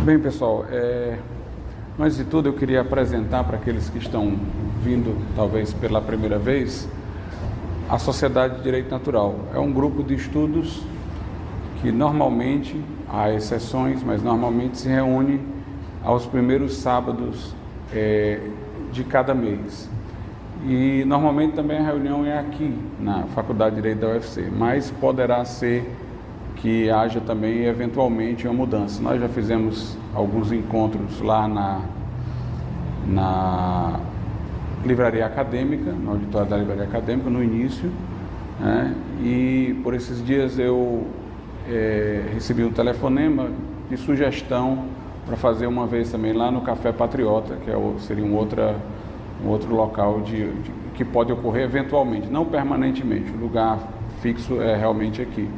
Bem, pessoal, antes de tudo eu queria apresentar para aqueles que estão vindo, talvez pela primeira vez, a Sociedade de Direito Natural. É um grupo de estudos que normalmente, há exceções, mas normalmente se reúne aos primeiros sábados de cada mês. E normalmente também a reunião é aqui, na Faculdade de Direito da UFC, mas poderá ser que haja também, eventualmente, uma mudança. Nós já fizemos alguns encontros lá na Livraria Acadêmica, no auditório da Livraria Acadêmica, no início, né? E por esses dias eu recebi um telefonema de sugestão para fazer uma vez também lá no Café Patriota, que seria um outro local que pode ocorrer eventualmente, não permanentemente. O lugar fixo é realmente aqui.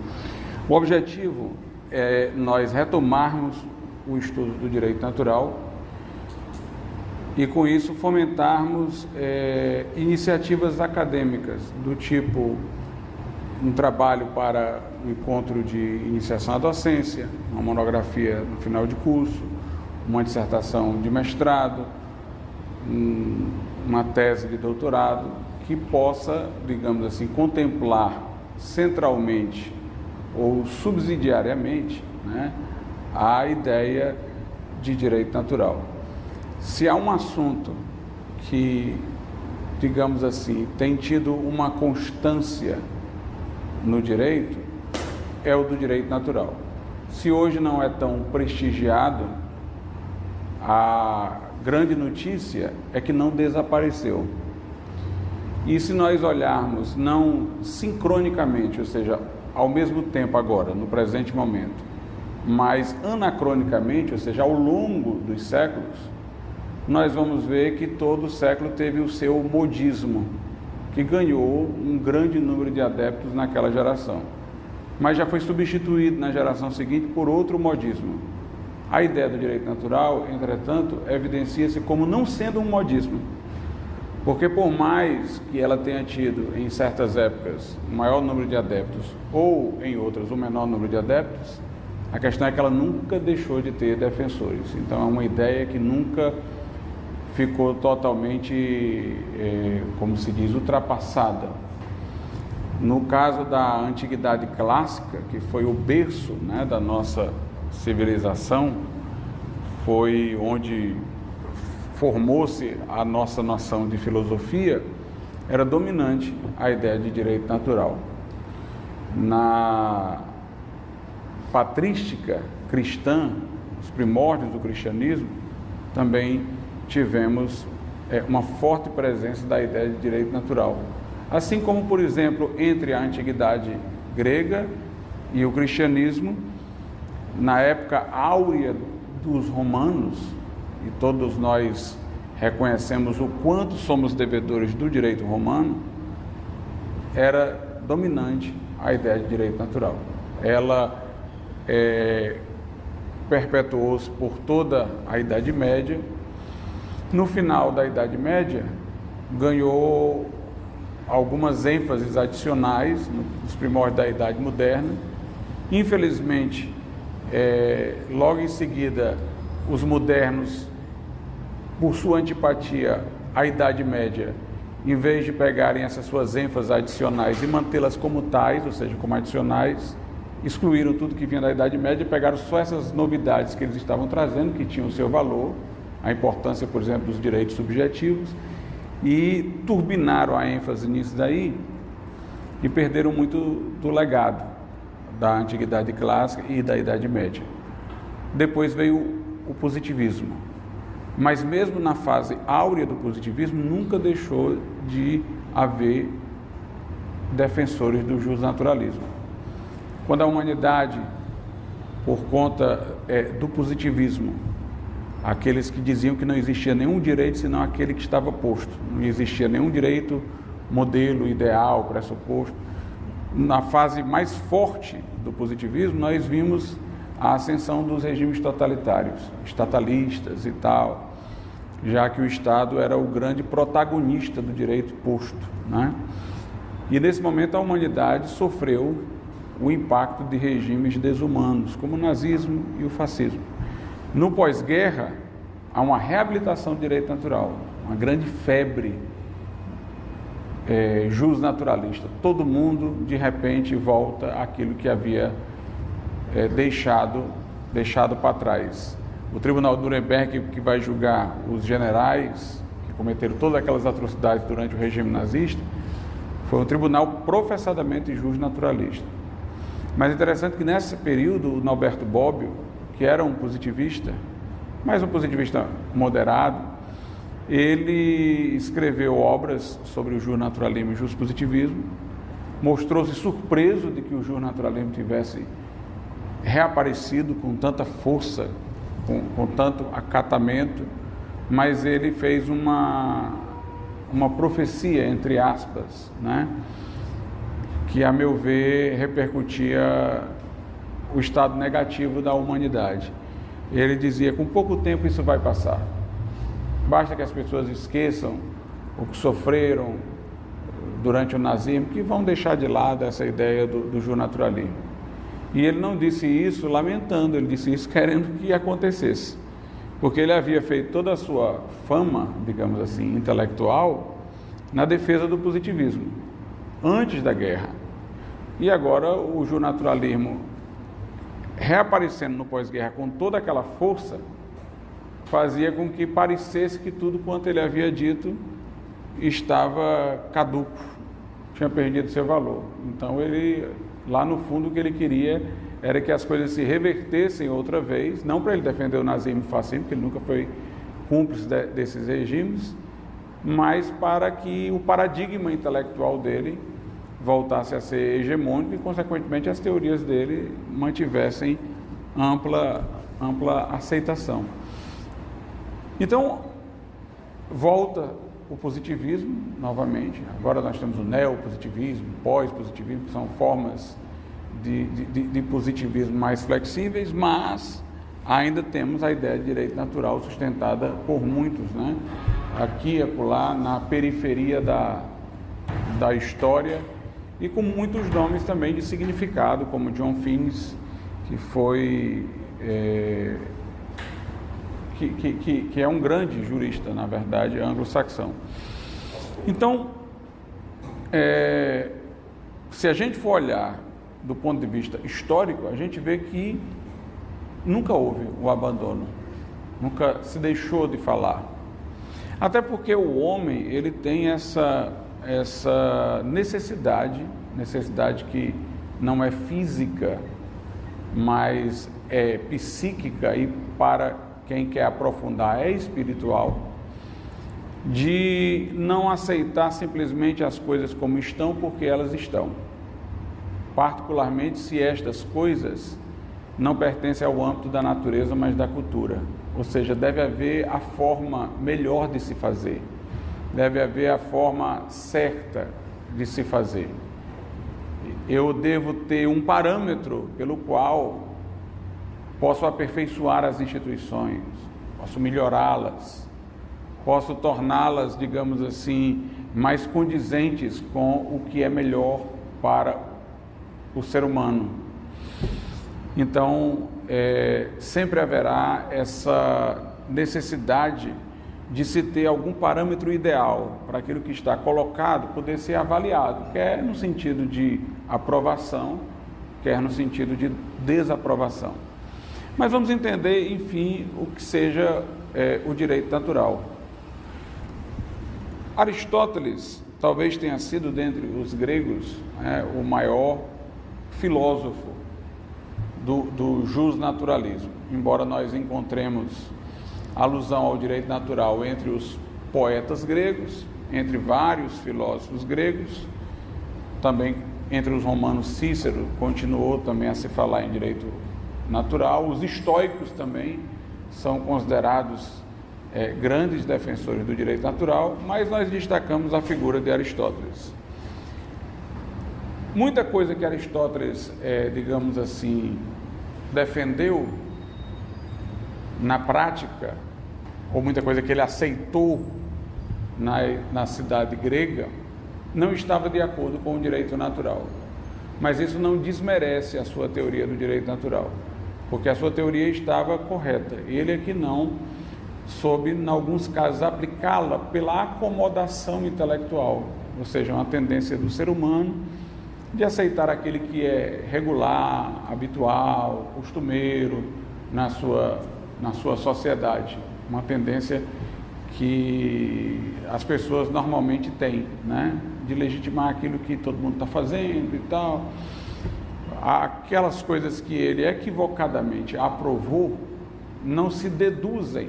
O objetivo é nós retomarmos o estudo do direito natural e, com isso, fomentarmos iniciativas acadêmicas do tipo um trabalho para o encontro de iniciação à docência, uma monografia no final de curso, uma dissertação de mestrado, uma tese de doutorado, que possa, digamos assim, contemplar centralmente ou subsidiariamente, né, a ideia de direito natural. Se há um assunto que, digamos assim, tem tido uma constância no direito, é o do direito natural. Se hoje não é tão prestigiado, a grande notícia é que não desapareceu. E se nós olharmos não sincronicamente, ou seja, ao mesmo tempo agora, no presente momento, mas anacronicamente, ou seja, ao longo dos séculos, nós vamos ver que todo século teve o seu modismo, que ganhou um grande número de adeptos naquela geração, mas já foi substituído na geração seguinte por outro modismo. A ideia do direito natural, entretanto, evidencia-se como não sendo um modismo, porque por mais que ela tenha tido, em certas épocas, o maior número de adeptos, ou em outras, o menor número de adeptos, a questão é que ela nunca deixou de ter defensores. Então é uma ideia que nunca ficou totalmente, como se diz, ultrapassada. No caso da Antiguidade Clássica, que foi o berço, né, da nossa civilização, foi onde formou-se a nossa noção de filosofia, era dominante a ideia de direito natural. Na patrística cristã, os primórdios do cristianismo, também tivemos uma forte presença da ideia de direito natural. Assim como, por exemplo, entre a antiguidade grega e o cristianismo, na época áurea dos romanos, e todos nós reconhecemos o quanto somos devedores do direito romano, era dominante a ideia de direito natural. Ela perpetuou-se por toda a Idade Média. No final da Idade Média, ganhou algumas ênfases adicionais nos primórdios da Idade Moderna. Infelizmente, logo em seguida, os modernos, por sua antipatia à Idade Média, em vez de pegarem essas suas ênfases adicionais e mantê-las como tais, ou seja, como adicionais, excluíram tudo que vinha da Idade Média e pegaram só essas novidades que eles estavam trazendo, que tinham o seu valor, a importância, por exemplo, dos direitos subjetivos, e turbinaram a ênfase nisso daí e perderam muito do legado da Antiguidade Clássica e da Idade Média. Depois veio o positivismo. Mas mesmo na fase áurea do positivismo, nunca deixou de haver defensores do justnaturalismo. Quando a humanidade, por conta do positivismo, aqueles que diziam que não existia nenhum direito senão aquele que estava posto, não existia nenhum direito, modelo, ideal, pressuposto. Na fase mais forte do positivismo, nós vimos a ascensão dos regimes totalitários, estatalistas e tal, já que o Estado era o grande protagonista do direito posto, né? E nesse momento a humanidade sofreu o impacto de regimes desumanos, como o nazismo e o fascismo. No pós-guerra, há uma reabilitação do direito natural, uma grande febre justnaturalista. Todo mundo, de repente, volta àquilo que havia deixado para trás. O Tribunal de Nuremberg, que vai julgar os generais que cometeram todas aquelas atrocidades durante o regime nazista, foi um tribunal professadamente justnaturalista. Mas é interessante que nesse período o Norberto Bobbio, que era um positivista, mas um positivista moderado, ele escreveu obras sobre o justnaturalismo e o justpositivismo, mostrou-se surpreso de que o justnaturalismo tivesse reaparecido com tanta força, com tanto acatamento, mas ele fez uma profecia, entre aspas, né? Que, a meu ver, repercutia o estado negativo da humanidade. Ele dizia: com pouco tempo isso vai passar. Basta que as pessoas esqueçam o que sofreram durante o nazismo, que vão deixar de lado essa ideia do justnaturalismo. E ele não disse isso lamentando, ele disse isso querendo que acontecesse. Porque ele havia feito toda a sua fama, digamos assim, intelectual, na defesa do positivismo, antes da guerra. E agora o justnaturalismo, reaparecendo no pós-guerra com toda aquela força, fazia com que parecesse que tudo quanto ele havia dito estava caduco, tinha perdido seu valor. Então ele, lá no fundo, o que ele queria era que as coisas se revertessem outra vez, não para ele defender o nazismo e o fascismo, porque ele nunca foi cúmplice desses regimes, mas para que o paradigma intelectual dele voltasse a ser hegemônico e, consequentemente, as teorias dele mantivessem ampla aceitação. Então, volta o positivismo novamente. Agora nós temos o neopositivismo, o pós-positivismo, que são formas de positivismo mais flexíveis, mas ainda temos a ideia de direito natural sustentada por muitos, né? Aqui e acolá, na periferia da história, e com muitos nomes também de significado, como John Finnes, que foi que é um grande jurista, na verdade, anglo-saxão. Então, se a gente for olhar do ponto de vista histórico, a gente vê que nunca houve o abandono, nunca se deixou de falar. Até porque o homem, ele tem essa necessidade que não é física, mas é psíquica, e para quem quer aprofundar é espiritual, de não aceitar simplesmente as coisas como estão porque elas estão, particularmente se estas coisas não pertencem ao âmbito da natureza, mas da cultura. Ou seja, deve haver a forma melhor de se fazer, deve haver a forma certa de se fazer. Eu devo ter um parâmetro pelo qual posso aperfeiçoar as instituições, posso melhorá-las, posso torná-las, digamos assim, mais condizentes com o que é melhor para o ser humano. Então, sempre haverá essa necessidade de se ter algum parâmetro ideal para aquilo que está colocado poder ser avaliado, quer no sentido de aprovação, quer no sentido de desaprovação. Mas vamos entender, enfim, o que seja o direito natural. Aristóteles talvez tenha sido, dentre os gregos, o maior filósofo do justnaturalismo, embora nós encontremos alusão ao direito natural entre os poetas gregos, entre vários filósofos gregos, também entre os romanos. Cícero continuou também a se falar em direito natural. Os estoicos também são considerados grandes defensores do direito natural, mas nós destacamos a figura de Aristóteles. Muita coisa que Aristóteles, digamos assim, defendeu na prática, ou muita coisa que ele aceitou na cidade grega, não estava de acordo com o direito natural. Mas isso não desmerece a sua teoria do direito natural. porque a sua teoria estava correta. Ele é que não soube, em alguns casos, aplicá-la pela acomodação intelectual, ou seja, uma tendência do ser humano de aceitar aquele que é regular, habitual, costumeiro na sua sociedade, uma tendência que as pessoas normalmente têm, né? De legitimar aquilo que todo mundo está fazendo e tal. Aquelas coisas que ele equivocadamente aprovou não se deduzem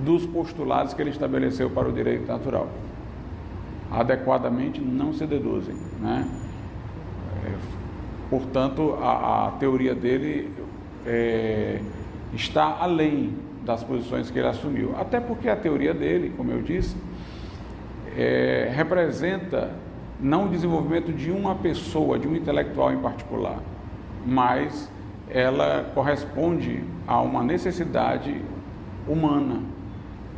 dos postulados que ele estabeleceu para o direito natural. Adequadamente não se deduzem, né? Portanto, a teoria dele está além das posições que ele assumiu, até porque a teoria dele, como eu disse, representa não o desenvolvimento de uma pessoa, de um intelectual em particular, mas ela corresponde a uma necessidade humana,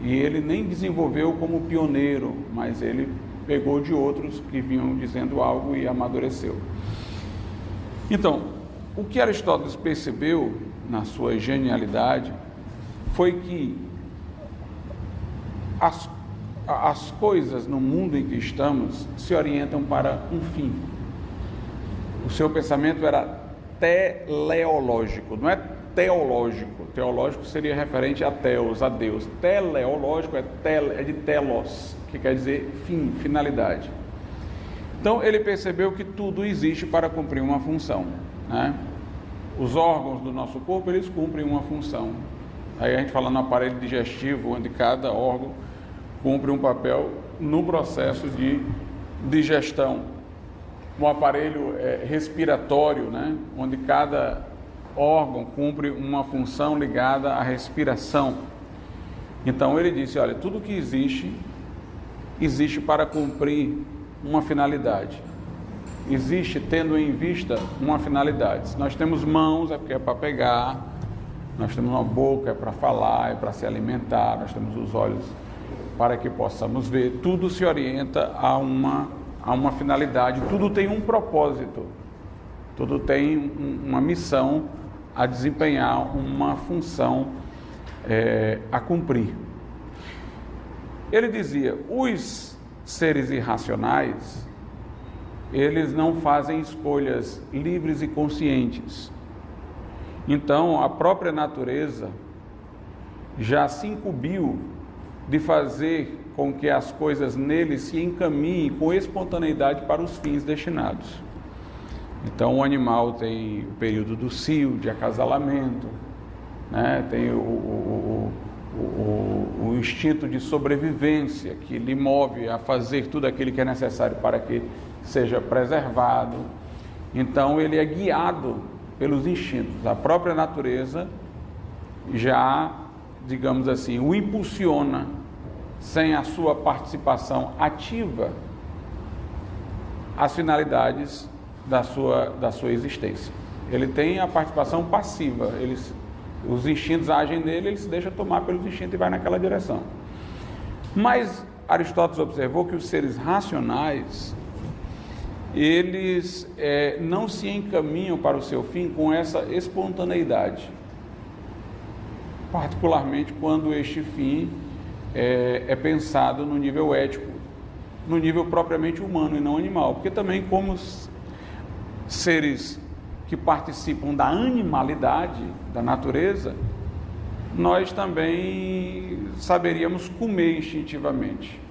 e ele nem desenvolveu como pioneiro, mas ele pegou de outros que vinham dizendo algo e amadureceu. Então, o que Aristóteles percebeu na sua genialidade foi que as coisas no mundo em que estamos se orientam para um fim. O seu pensamento era teleológico, não é teológico. Teológico seria referente a teos, a Deus. Teleológico é de telos, que quer dizer fim, finalidade. Então ele percebeu que tudo existe para cumprir uma função, né? Os órgãos do nosso corpo, eles cumprem uma função. Aí a gente fala no aparelho digestivo, onde cada órgão cumpre um papel no processo de digestão. Um aparelho respiratório, né? Onde cada órgão cumpre uma função ligada à respiração. Então ele disse, olha, tudo que existe para cumprir uma finalidade. Existe tendo em vista uma finalidade. Se nós temos mãos, é porque é para pegar. Nós temos uma boca, é para falar, é para se alimentar. Nós temos os olhos para que possamos ver. Tudo se orienta a uma finalidade. Tudo tem um propósito. Tudo tem uma missão a desempenhar, uma função a cumprir. Ele dizia, os seres irracionais, eles não fazem escolhas livres e conscientes. Então, a própria natureza já se incumbiu de fazer com que as coisas nele se encaminhem com espontaneidade para os fins destinados. Então, o animal tem o período do cio, de acasalamento, né? Tem o instinto de sobrevivência que lhe move a fazer tudo aquilo que é necessário para que seja preservado. Então ele é guiado pelos instintos. A própria natureza já, digamos assim, o impulsiona sem a sua participação ativa às finalidades da sua existência. Ele tem a participação passiva, os instintos agem nele, ele se deixa tomar pelos instintos e vai naquela direção. Mas Aristóteles observou que os seres racionais, eles não se encaminham para o seu fim com essa espontaneidade, particularmente quando este fim é pensado no nível ético, no nível propriamente humano e não animal, porque também como seres que participam da animalidade da natureza, nós também saberíamos comer instintivamente,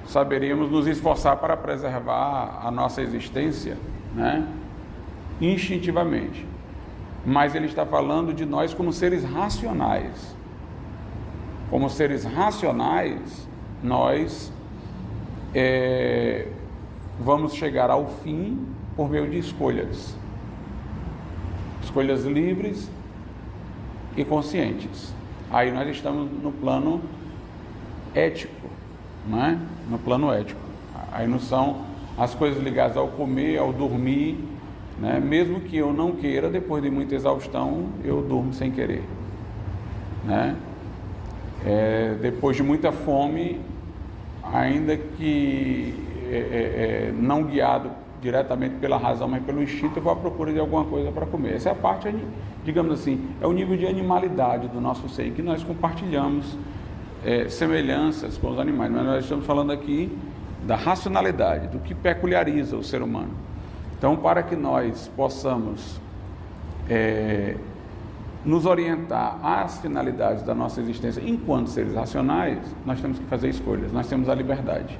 saberíamos nos esforçar para preservar a nossa existência, né? Instintivamente. Mas ele está falando de nós como seres racionais. Como seres racionais, nós vamos chegar ao fim por meio de escolhas livres e conscientes. Aí nós estamos no plano ético, não é? No plano ético. Aí não são as coisas ligadas ao comer, ao dormir, né? Mesmo que eu não queira, depois de muita exaustão, eu durmo sem querer, né? Depois de muita fome, ainda que não guiado diretamente pela razão, mas pelo instinto, eu vou à procura de alguma coisa para comer. Essa é a parte, digamos assim, é o nível de animalidade do nosso ser, que nós compartilhamos semelhanças com os animais, mas nós estamos falando aqui da racionalidade, do que peculiariza o ser humano. Então, para que nós possamos nos orientar às finalidades da nossa existência enquanto seres racionais, nós temos que fazer escolhas, nós temos a liberdade.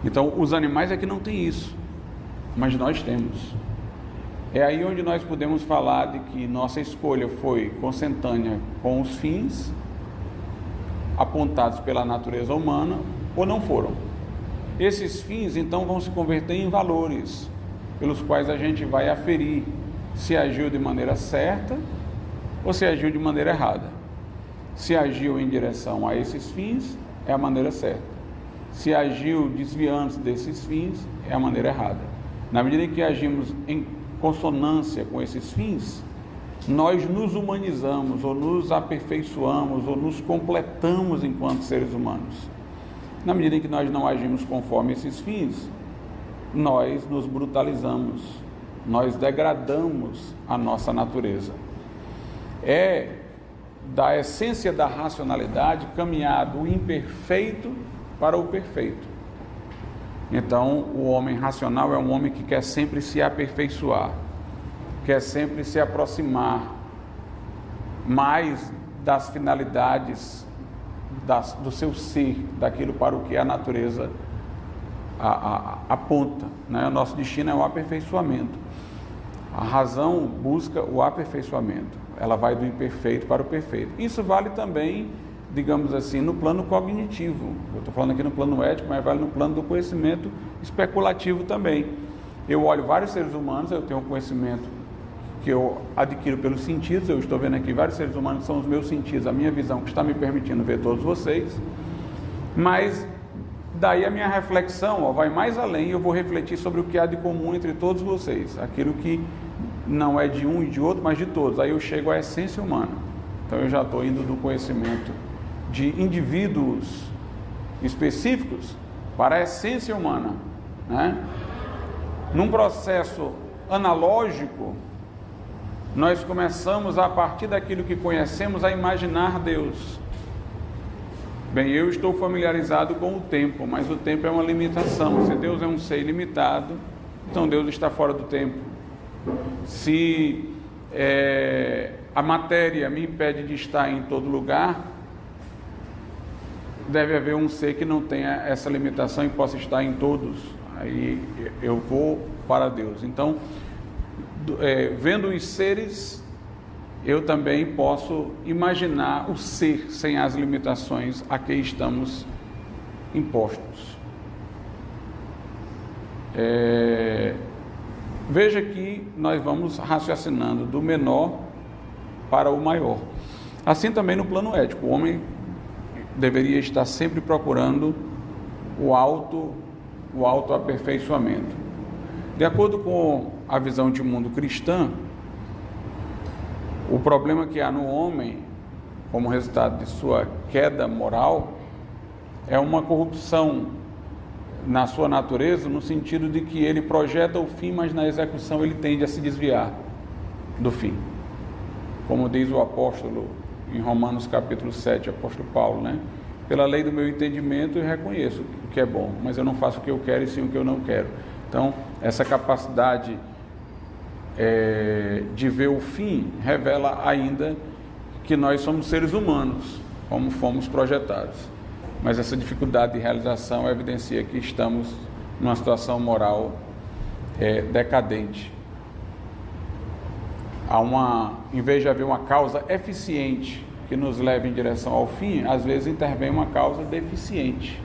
Então, os animais é que não têm isso, mas nós temos. É aí onde nós podemos falar de que nossa escolha foi consentânea com os fins apontados pela natureza humana ou não foram. Esses fins, então, vão se converter em valores, pelos quais a gente vai aferir se agiu de maneira certa ou se agiu de maneira errada. Se agiu em direção a esses fins, é a maneira certa. Se agiu desviando-se desses fins, é a maneira errada. Na medida em que agimos em consonância com esses fins, nós nos humanizamos, ou nos aperfeiçoamos, ou nos completamos enquanto seres humanos. Na medida em que nós não agimos conforme esses fins, nós nos brutalizamos, nós degradamos a nossa natureza. É da essência da racionalidade caminhar do imperfeito para o perfeito. Então, o homem racional é um homem que quer sempre se aperfeiçoar, quer sempre se aproximar mais das finalidades do seu ser, daquilo para o que a natureza aponta, né? O nosso destino é o aperfeiçoamento. A razão busca o aperfeiçoamento, ela vai do imperfeito para o perfeito. Isso vale também, digamos assim, no plano cognitivo. Eu estou falando aqui no plano ético, mas vale no plano do conhecimento especulativo também. Eu olho vários seres humanos, eu tenho um conhecimento que eu adquiro pelos sentidos. Eu estou vendo aqui vários seres humanos que são os meus sentidos, a minha visão que está me permitindo ver todos vocês, mas daí a minha reflexão vai mais além. Eu vou refletir sobre o que há de comum entre todos vocês, aquilo que não é de um e de outro, mas de todos. Aí eu chego à essência humana. Então eu já estou indo do conhecimento de indivíduos específicos para a essência humana, né? Num processo analógico, nós começamos, a partir daquilo que conhecemos, a imaginar Deus. Bem, eu estou familiarizado com o tempo, mas o tempo é uma limitação. Se Deus é um ser ilimitado, então Deus está fora do tempo. Se a matéria me impede de estar em todo lugar, deve haver um ser que não tenha essa limitação e possa estar em todos. Aí eu vou para Deus. Então, vendo os seres, eu também posso imaginar o ser sem as limitações a que estamos impostos. Veja que nós vamos raciocinando do menor para o maior. Assim também no plano ético, o homem deveria estar sempre procurando o autoaperfeiçoamento. De acordo com a visão de mundo cristã, o problema que há no homem, como resultado de sua queda moral, é uma corrupção na sua natureza, no sentido de que ele projeta o fim, mas na execução ele tende a se desviar do fim. Como diz o apóstolo em Romanos capítulo 7, apóstolo Paulo, né? Pela lei do meu entendimento eu reconheço o que é bom, mas eu não faço o que eu quero e sim o que eu não quero. Então, essa capacidade de ver o fim revela ainda que nós somos seres humanos, como fomos projetados. Mas essa dificuldade de realização evidencia que estamos numa situação moral decadente. Em vez de haver uma causa eficiente que nos leve em direção ao fim, às vezes intervém uma causa deficiente,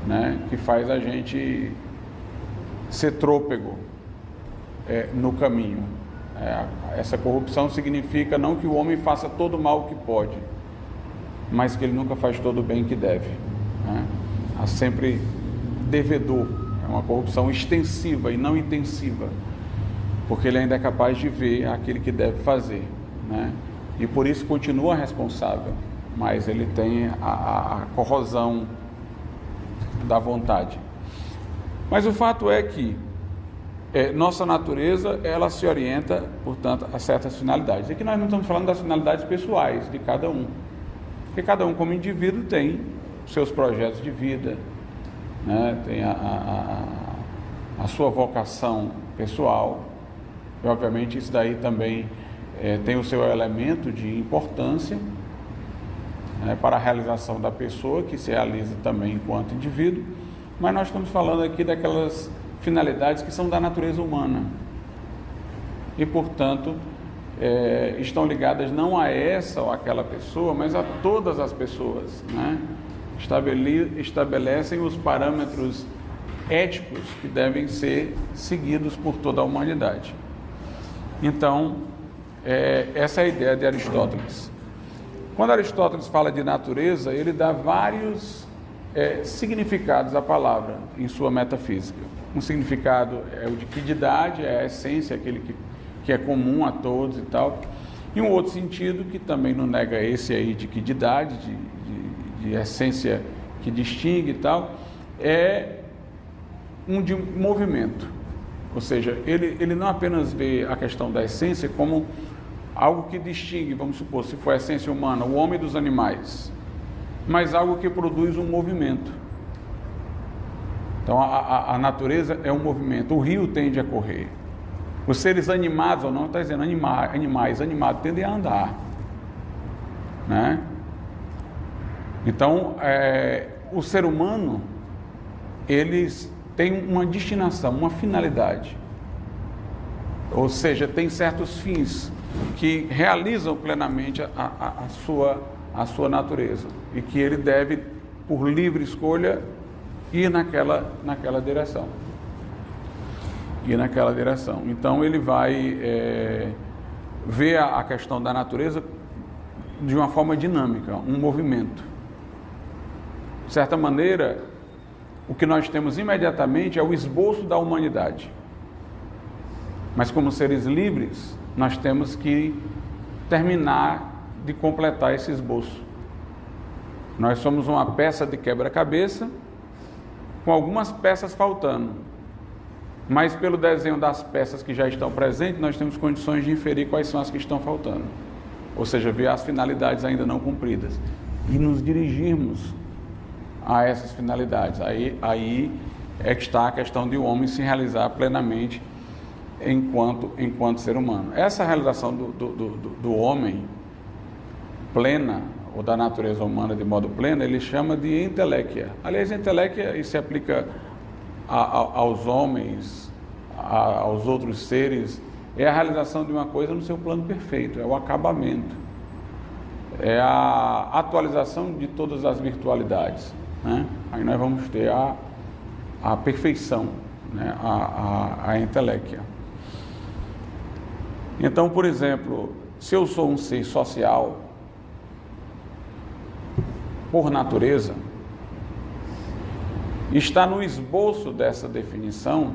né, que faz a gente ser trôpego no caminho. Essa corrupção significa não que o homem faça todo o mal que pode, mas que ele nunca faz todo o bem que deve, né? Há sempre devedor. É uma corrupção extensiva e não intensiva, porque ele ainda é capaz de ver aquele que deve fazer, né? E por isso continua responsável, mas ele tem a corrosão da vontade. Mas o fato é que nossa natureza, ela se orienta, portanto, a certas finalidades. Aqui nós não estamos falando das finalidades pessoais de cada um, porque cada um como indivíduo tem seus projetos de vida, né? Tem a sua vocação pessoal, e obviamente isso daí também tem o seu elemento de importância, né, para a realização da pessoa, que se realiza também enquanto indivíduo, mas nós estamos falando aqui daquelas finalidades que são da natureza humana e, portanto, estão ligadas não a essa ou aquela pessoa, mas a todas as pessoas, né? Estabelecem os parâmetros éticos que devem ser seguidos por toda a humanidade. Então, essa é a ideia de Aristóteles. Quando Aristóteles fala de natureza, ele dá vários significados à palavra em sua metafísica. Um significado é o de quiddidade, é a essência, aquele que é comum a todos e tal. E um outro sentido, que também não nega esse aí de quiddidade, de essência que distingue e tal, é um de movimento. Ou seja, ele não apenas vê a questão da essência como algo que distingue, vamos supor, se for a essência humana, o homem dos animais, mas algo que produz um movimento. Então a natureza é um movimento, o rio tende a correr. Os seres animados, ou não está dizendo animais animados, tendem a andar, né? Então, o ser humano, eles têm uma destinação, uma finalidade, ou seja, tem certos fins que realizam plenamente a sua natureza, e que ele deve, por livre escolha, ir naquela direção. Então ele vai ver a questão da natureza de uma forma dinâmica, um movimento. De certa maneira, o que nós temos imediatamente é o esboço da humanidade. Mas como seres livres, nós temos que terminar de completar esse esboço. Nós somos uma peça de quebra-cabeça, com algumas peças faltando. Mas pelo desenho das peças que já estão presentes, nós temos condições de inferir quais são as que estão faltando. Ou seja, ver as finalidades ainda não cumpridas. E nos dirigirmos a essas finalidades. Aí é que está a questão de o homem se realizar plenamente enquanto ser humano. Essa realização do homem plena, ou da natureza humana de modo pleno, ele chama de entelequia. Aliás, entelequia, isso se aplica aos homens, aos outros seres, é a realização de uma coisa no seu plano perfeito, é o acabamento, é a atualização de todas as virtualidades, né? Aí nós vamos ter a perfeição, né? a entelequia. Então, por exemplo, se eu sou um ser social, por natureza, está no esboço dessa definição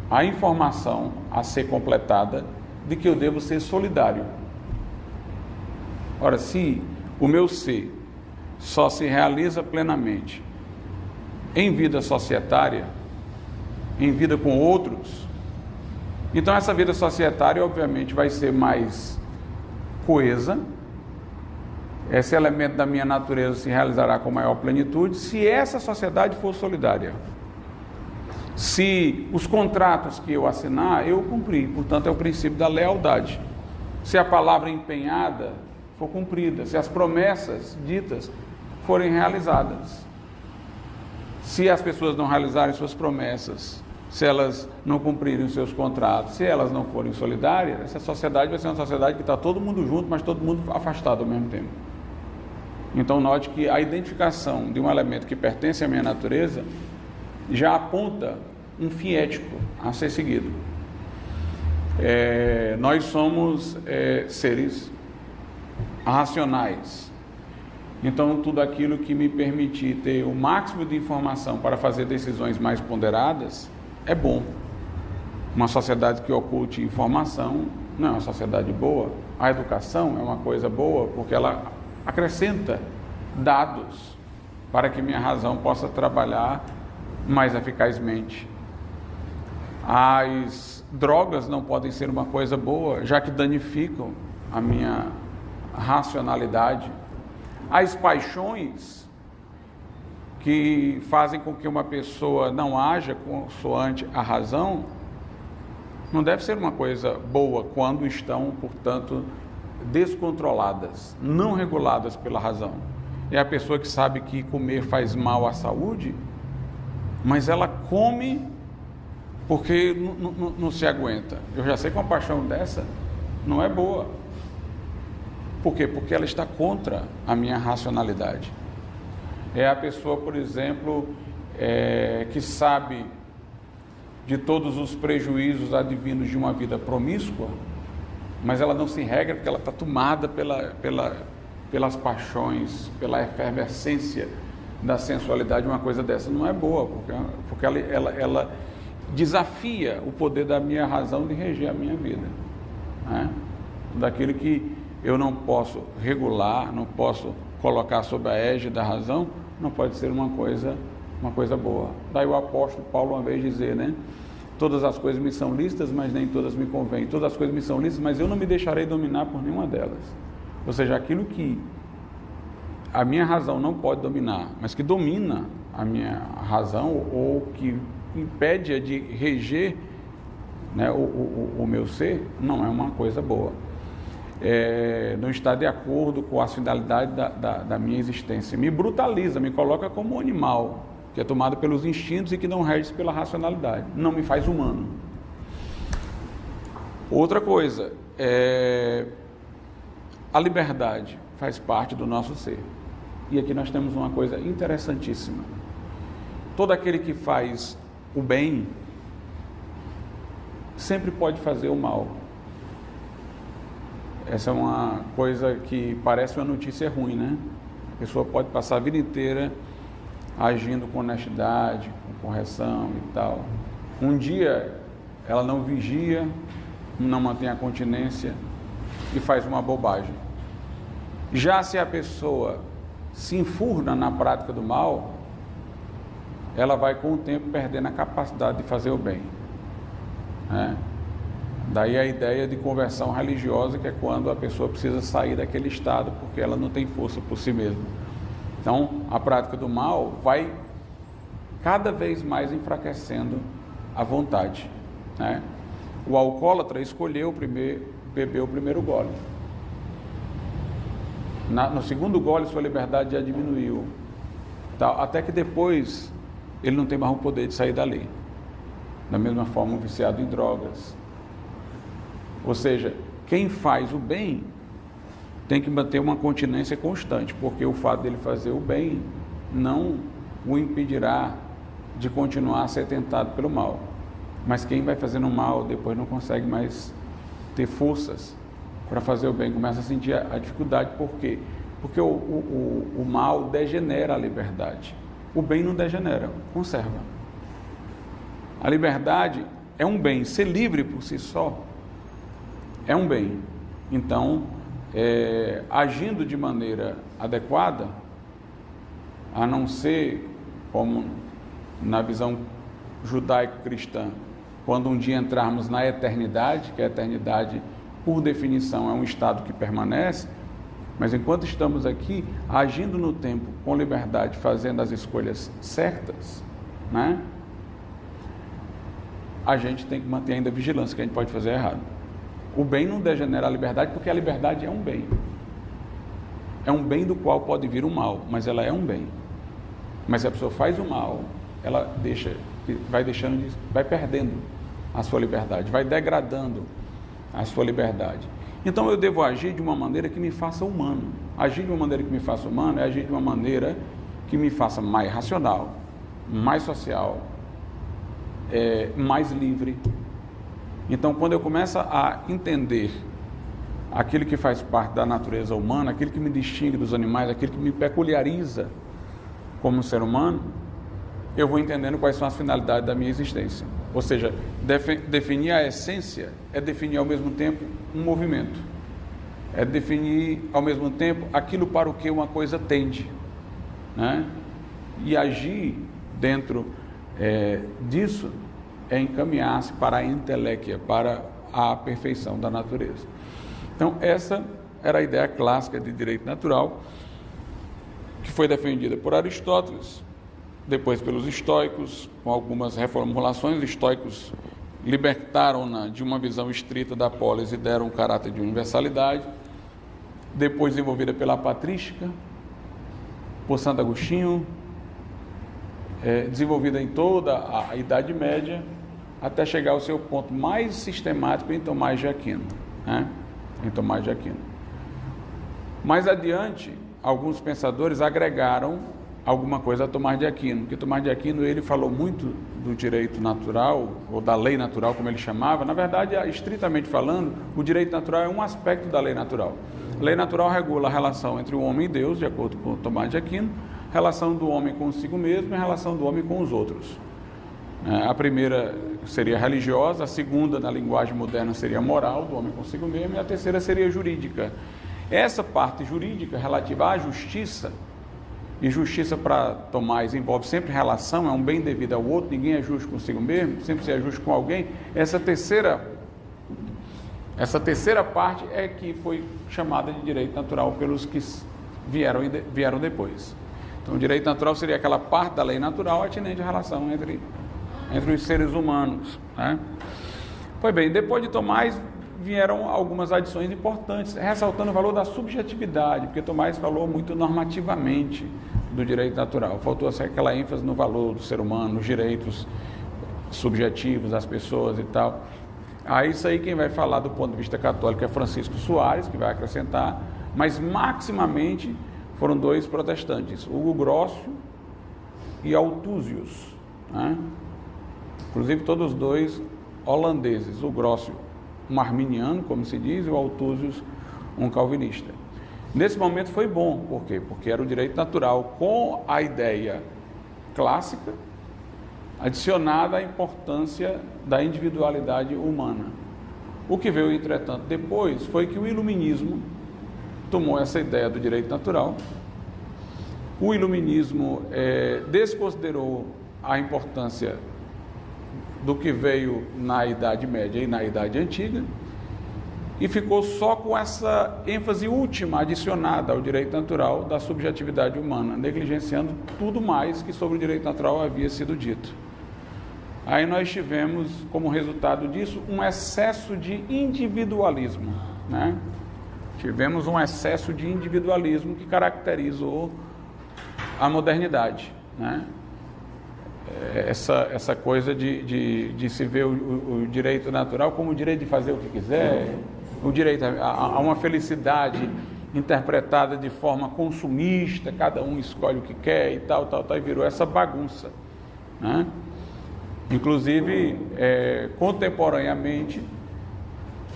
a informação a ser completada de que eu devo ser solidário. Ora, se o meu ser só se realiza plenamente em vida societária, em vida com outros, então essa vida societária obviamente vai ser mais coesa, esse elemento da minha natureza se realizará com maior plenitude se essa sociedade for solidária. Se os contratos que eu assinar, eu cumprir, portanto é o princípio da lealdade. Se a palavra empenhada for cumprida, se as promessas ditas forem realizadas. Se as pessoas não realizarem suas promessas, se elas não cumprirem os seus contratos, se elas não forem solidárias, essa sociedade vai ser uma sociedade que está todo mundo junto, mas todo mundo afastado ao mesmo tempo. Então note que a identificação de um elemento que pertence à minha natureza já aponta um fim ético a ser seguido. Nós somos seres racionais. Então tudo aquilo que me permitir ter o máximo de informação para fazer decisões mais ponderadas é bom. Uma sociedade que oculte informação não é uma sociedade boa. A educação é uma coisa boa porque ela acrescenta dados para que minha razão possa trabalhar mais eficazmente. As drogas não podem ser uma coisa boa, já que danificam a minha racionalidade. As paixões que fazem com que uma pessoa não haja consoante a razão, não deve ser uma coisa boa quando estão, portanto, descontroladas, não reguladas pela razão. É a pessoa que sabe que comer faz mal à saúde, mas ela come porque não se aguenta. Eu já sei que uma paixão dessa não é boa. Por quê? Porque ela está contra a minha racionalidade. É a pessoa, por exemplo, que sabe de todos os prejuízos advindos de uma vida promíscua, mas ela não se regra porque ela está tomada pelas paixões, pela efervescência da sensualidade. Uma coisa dessa não é boa, porque ela desafia o poder da minha razão de reger a minha vida, né? Daquilo que eu não posso regular, não posso colocar sob a égide da razão, não pode ser uma coisa boa. Daí o apóstolo Paulo uma vez dizer, né? Todas as coisas me são lícitas, mas nem todas me convêm. Todas as coisas me são lícitas, mas eu não me deixarei dominar por nenhuma delas. Ou seja, aquilo que a minha razão não pode dominar, mas que domina a minha razão ou que impede de reger, né, o meu ser, não é uma coisa boa. Não está de acordo com a finalidade da minha existência. Me brutaliza, me coloca como um animal, que é tomado pelos instintos e que não rege pela racionalidade. Não me faz humano. Outra coisa, a liberdade faz parte do nosso ser. E aqui nós temos uma coisa interessantíssima. Todo aquele que faz o bem sempre pode fazer o mal. Essa é uma coisa que parece uma notícia ruim, né? A pessoa pode passar a vida inteira agindo com honestidade, com correção e tal. Um dia ela não vigia, não mantém a continência e faz uma bobagem. Já se a pessoa se enfurna na prática do mal, ela vai com o tempo perdendo a capacidade de fazer o bem, né? Daí a ideia de conversão religiosa, que é quando a pessoa precisa sair daquele estado porque ela não tem força por si mesma. Então, a prática do mal vai cada vez mais enfraquecendo a vontade, né? O alcoólatra escolheu beber o primeiro gole. No segundo gole, sua liberdade já diminuiu, até que depois ele não tem mais o poder de sair dali. Da mesma forma, o viciado em drogas. Ou seja, quem faz o bem tem que manter uma continência constante, porque o fato dele fazer o bem não o impedirá de continuar a ser tentado pelo mal. Mas quem vai fazendo o mal depois não consegue mais ter forças para fazer o bem, começa a sentir a dificuldade. Por quê? Porque o mal degenera a liberdade. O bem não degenera, conserva. A liberdade é um bem, ser livre por si só é um bem. Então, agindo de maneira adequada, a não ser como na visão judaico-cristã, quando um dia entrarmos na eternidade, que a eternidade, por definição, é um estado que permanece, mas enquanto estamos aqui, agindo no tempo com liberdade, fazendo as escolhas certas, né, a gente tem que manter ainda a vigilância, que a gente pode fazer errado. O bem não degenera a liberdade, porque a liberdade é um bem. É um bem do qual pode vir o mal, mas ela é um bem. Mas se a pessoa faz o mal, ela vai perdendo a sua liberdade, vai degradando a sua liberdade. Então eu devo agir de uma maneira que me faça humano. Agir de uma maneira que me faça humano é agir de uma maneira que me faça mais racional, mais social, mais livre. Então, quando eu começo a entender aquilo que faz parte da natureza humana, aquilo que me distingue dos animais, aquilo que me peculiariza como ser humano, eu vou entendendo quais são as finalidades da minha existência. Ou seja, definir a essência é definir ao mesmo tempo um movimento. É definir ao mesmo tempo aquilo para o que uma coisa tende, né? E agir dentro disso é encaminhar-se para a inteléquia, para a perfeição da natureza. Então, essa era a ideia clássica de direito natural, que foi defendida por Aristóteles, depois pelos estoicos, com algumas reformulações. Os estoicos libertaram-na de uma visão estrita da polis e deram um caráter de universalidade, depois desenvolvida pela patrística, por Santo Agostinho, desenvolvida em toda a Idade Média, até chegar ao seu ponto mais sistemático em Tomás de Aquino, né? Em Tomás de Aquino. Mais adiante, alguns pensadores agregaram alguma coisa a Tomás de Aquino, porque Tomás de Aquino ele falou muito do direito natural, ou da lei natural, como ele chamava. Na verdade, estritamente falando, o direito natural é um aspecto da lei natural. A lei natural regula a relação entre o homem e Deus, de acordo com Tomás de Aquino, a relação do homem consigo mesmo e a relação do homem com os outros. A primeira seria religiosa, a segunda, na linguagem moderna, seria moral, do homem consigo mesmo, e a terceira seria jurídica. Essa parte jurídica relativa à justiça, e justiça para Tomás envolve sempre relação, é um bem devido ao outro, ninguém é justo consigo mesmo, sempre se é justo com alguém. Essa terceira parte é que foi chamada de direito natural pelos que vieram depois. Então, o direito natural seria aquela parte da lei natural atinente à relação entre os seres humanos, né? Pois bem, depois de Tomás vieram algumas adições importantes, ressaltando o valor da subjetividade, porque Tomás falou muito normativamente do direito natural. Faltou assim, aquela ênfase no valor do ser humano, nos direitos subjetivos das pessoas e tal. Aí isso aí quem vai falar do ponto de vista católico é Francisco Soares, que vai acrescentar, mas maximamente foram dois protestantes, Hugo Grocio e Althusius, né? Inclusive todos os dois holandeses, o Grocio um arminiano, como se diz, e o Althusius um calvinista. Nesse momento foi bom, por quê? Porque era o direito natural com a ideia clássica, adicionada à importância da individualidade humana. O que veio, entretanto, depois foi que o iluminismo tomou essa ideia do direito natural. O iluminismo desconsiderou a importância do que veio na Idade Média e na Idade Antiga, e ficou só com essa ênfase última adicionada ao direito natural da subjetividade humana, negligenciando tudo mais que sobre o direito natural havia sido dito. Aí nós tivemos, como resultado disso, um excesso de individualismo, né? Tivemos um excesso de individualismo que caracterizou a modernidade, né? Essa coisa de se ver o direito natural como o direito de fazer o que quiser, o direito a uma felicidade interpretada de forma consumista, cada um escolhe o que quer e tal, e virou essa bagunça, né? Inclusive, contemporaneamente,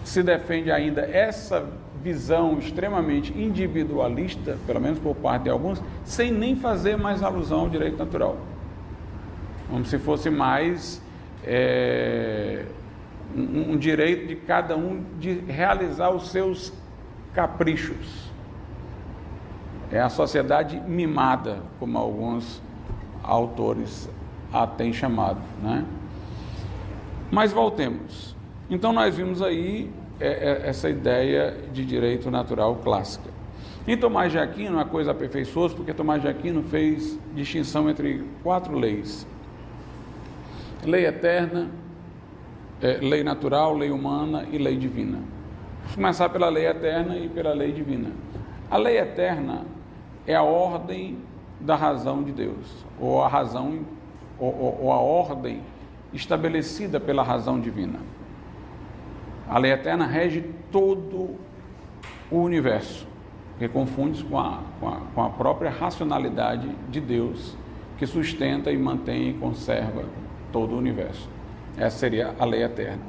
se defende ainda essa visão extremamente individualista, pelo menos por parte de alguns, sem nem fazer mais alusão ao direito natural. Como se fosse mais um direito de cada um de realizar os seus caprichos. É a sociedade mimada, como alguns autores a têm chamado, né? Mas voltemos. Então nós vimos aí essa ideia de direito natural clássica. Em Tomás de Aquino, a coisa aperfeiçoou-se, porque Tomás de Aquino fez distinção entre 4 leis: lei eterna, lei natural, lei humana e lei divina. Vamos começar pela lei eterna e pela lei divina. A lei eterna é a ordem da razão de Deus, ou a razão, ou a ordem estabelecida pela razão divina. A lei eterna rege todo o universo, que confunde-se com a própria racionalidade de Deus, que sustenta e mantém e conserva todo o universo. Essa seria a lei eterna.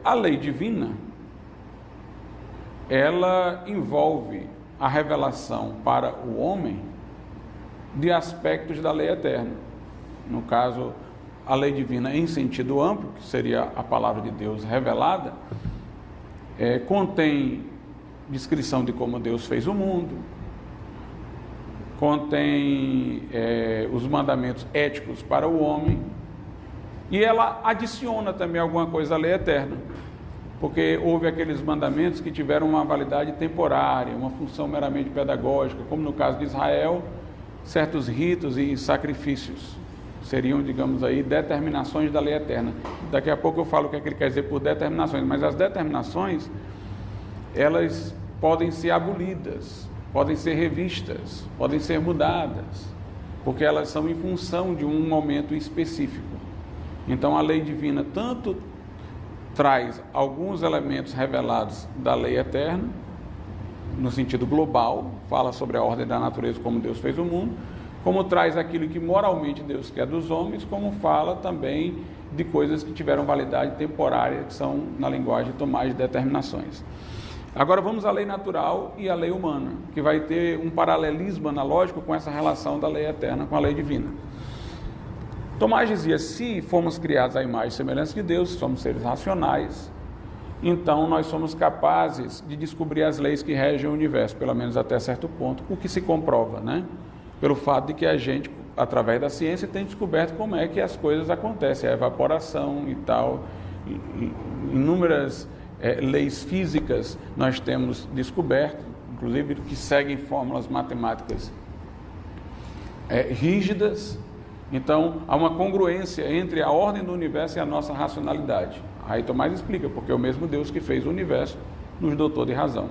A lei divina, ela envolve a revelação para o homem de aspectos da lei eterna. No caso, a lei divina em sentido amplo, que seria a palavra de Deus revelada, contém descrição de como Deus fez o mundo, contém os mandamentos éticos para o homem, E ela adiciona também alguma coisa à lei eterna, porque houve aqueles mandamentos que tiveram uma validade temporária, uma função meramente pedagógica, como no caso de Israel, certos ritos e sacrifícios seriam, digamos aí, determinações da lei eterna. Daqui a pouco eu falo o que é que ele quer dizer por determinações, mas as determinações, elas podem ser abolidas, podem ser revistas, podem ser mudadas, porque elas são em função de um momento específico. Então a lei divina tanto traz alguns elementos revelados da lei eterna, no sentido global, fala sobre a ordem da natureza, como Deus fez o mundo, como traz aquilo que moralmente Deus quer dos homens, como fala também de coisas que tiveram validade temporária, que são, na linguagem de Tomás, de determinações. Agora vamos à lei natural e à lei humana, que vai ter um paralelismo analógico com essa relação da lei eterna com a lei divina. Tomás dizia, se fomos criados à imagem e semelhança de Deus, somos seres racionais, então nós somos capazes de descobrir as leis que regem o universo, pelo menos até certo ponto, o que se comprova, né? Pelo fato de que a gente, através da ciência, tem descoberto como é que as coisas acontecem, a evaporação e tal, inúmeras leis físicas nós temos descoberto, inclusive que seguem fórmulas matemáticas rígidas. Então, há uma congruência entre a ordem do universo e a nossa racionalidade. Aí Tomás explica, porque é o mesmo Deus que fez o universo nos dotou de razão,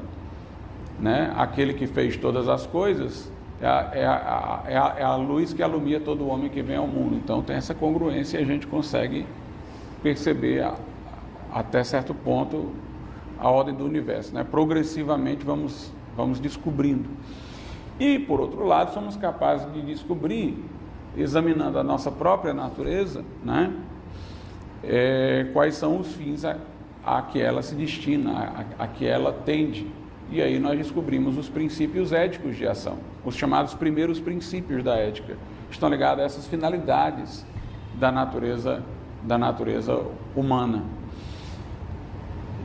né? Aquele que fez todas as coisas é a luz que alumia todo homem que vem ao mundo. Então, tem essa congruência e a gente consegue perceber até certo ponto a ordem do universo, né? Progressivamente vamos descobrindo. E, por outro lado, somos capazes de descobrir, examinando a nossa própria natureza, né? Quais são os fins a que ela se destina, a que ela tende. E aí nós descobrimos os princípios éticos de ação, os chamados primeiros princípios da ética, estão ligados a essas finalidades da natureza humana.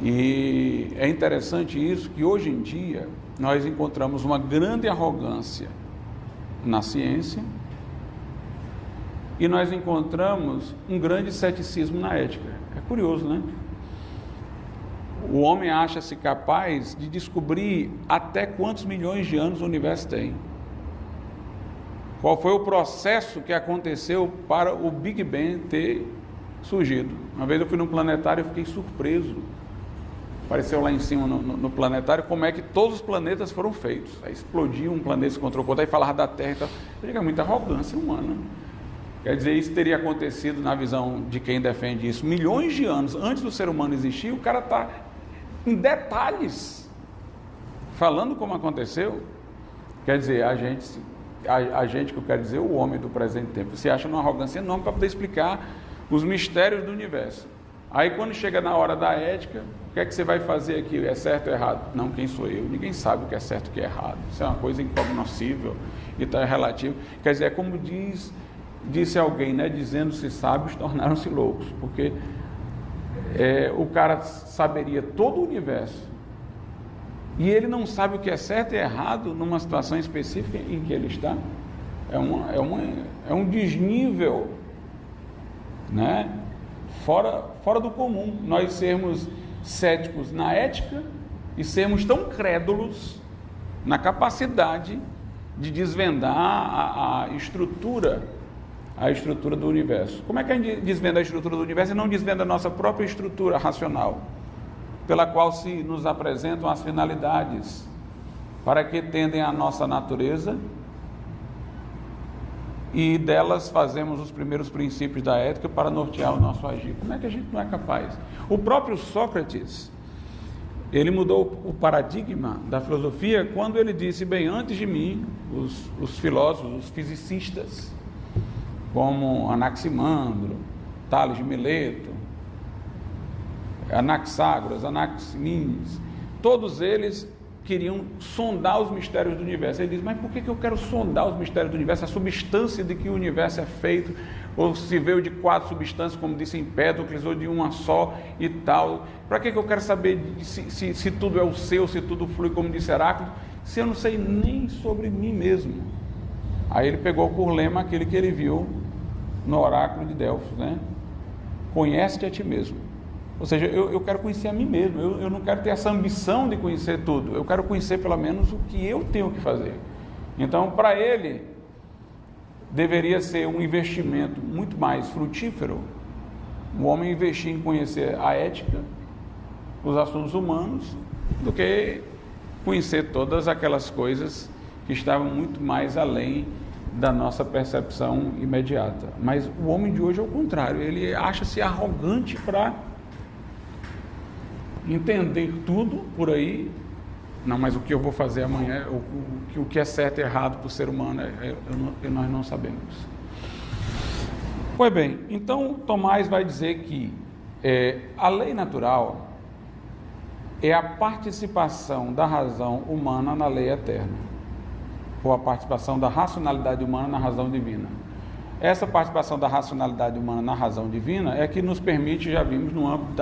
E é interessante isso, que hoje em dia nós encontramos uma grande arrogância na ciência, e nós encontramos um grande ceticismo na ética. É curioso, né? O homem acha-se capaz de descobrir até quantos milhões de anos o universo tem. Qual foi o processo que aconteceu para o Big Bang ter surgido. Uma vez eu fui num planetário e fiquei surpreso. Apareceu lá em cima no planetário como é que todos os planetas foram feitos. Aí explodiu um planeta contra o outro, aí falava da Terra e tal. Eu digo, é muita arrogância humana. Quer dizer, isso teria acontecido, na visão de quem defende isso, milhões de anos antes do ser humano existir. O cara está em detalhes falando como aconteceu. Quer dizer, a gente que eu quero dizer, o homem do presente tempo, se acha numa arrogância enorme para poder explicar os mistérios do universo. Aí quando chega na hora da ética, o que é que você vai fazer aqui? É certo ou errado? Não, quem sou eu? Ninguém sabe o que é certo e o que é errado. Isso é uma coisa incognoscível e tal, é relativo. Quer dizer, é como disse alguém, né? Dizendo-se sábios, tornaram-se loucos, porque o cara saberia todo o universo e ele não sabe o que é certo e errado numa situação específica em que ele está. É um desnível, né? Fora do comum, nós sermos céticos na ética e sermos tão crédulos na capacidade de desvendar a estrutura do universo. Como é que a gente desvenda a estrutura do universo e não desvenda a nossa própria estrutura racional, pela qual se nos apresentam as finalidades para que tendem a nossa natureza, e delas fazemos os primeiros princípios da ética para nortear o nosso agir? Como é que a gente não é capaz? O próprio Sócrates, ele mudou o paradigma da filosofia quando ele disse, bem, antes de mim, os filósofos, os fisicistas, como Anaximandro, Tales de Mileto, Anaxágoras, Anaximenes, todos eles queriam sondar os mistérios do universo. Ele diz, mas por que eu quero sondar os mistérios do universo? A substância de que o universo é feito, ou se veio de 4 substâncias, como disse Empédocles, ou de uma só e tal. Para que eu quero saber se tudo é o seu, se tudo flui, como disse Heráclito, se eu não sei nem sobre mim mesmo? Aí ele pegou por lema aquele que ele viu no oráculo de Delfos, né? conhece-te a ti mesmo. Ou seja, eu quero conhecer a mim mesmo, eu não quero ter essa ambição de conhecer tudo, eu quero conhecer pelo menos o que eu tenho que fazer. Então, para ele, deveria ser um investimento muito mais frutífero o homem investir em conhecer a ética, os assuntos humanos, do que conhecer todas aquelas coisas que estavam muito mais além da nossa percepção imediata. Mas o homem de hoje é o contrário, ele acha-se arrogante para entender tudo por aí. Não, mas o que eu vou fazer amanhã, o que é certo e errado para o ser humano, nós não sabemos. Pois bem, então Tomás vai dizer que a lei natural é a participação da razão humana na lei eterna, ou a participação da racionalidade humana na razão divina. Essa participação da racionalidade humana na razão divina é que nos permite, já vimos no âmbito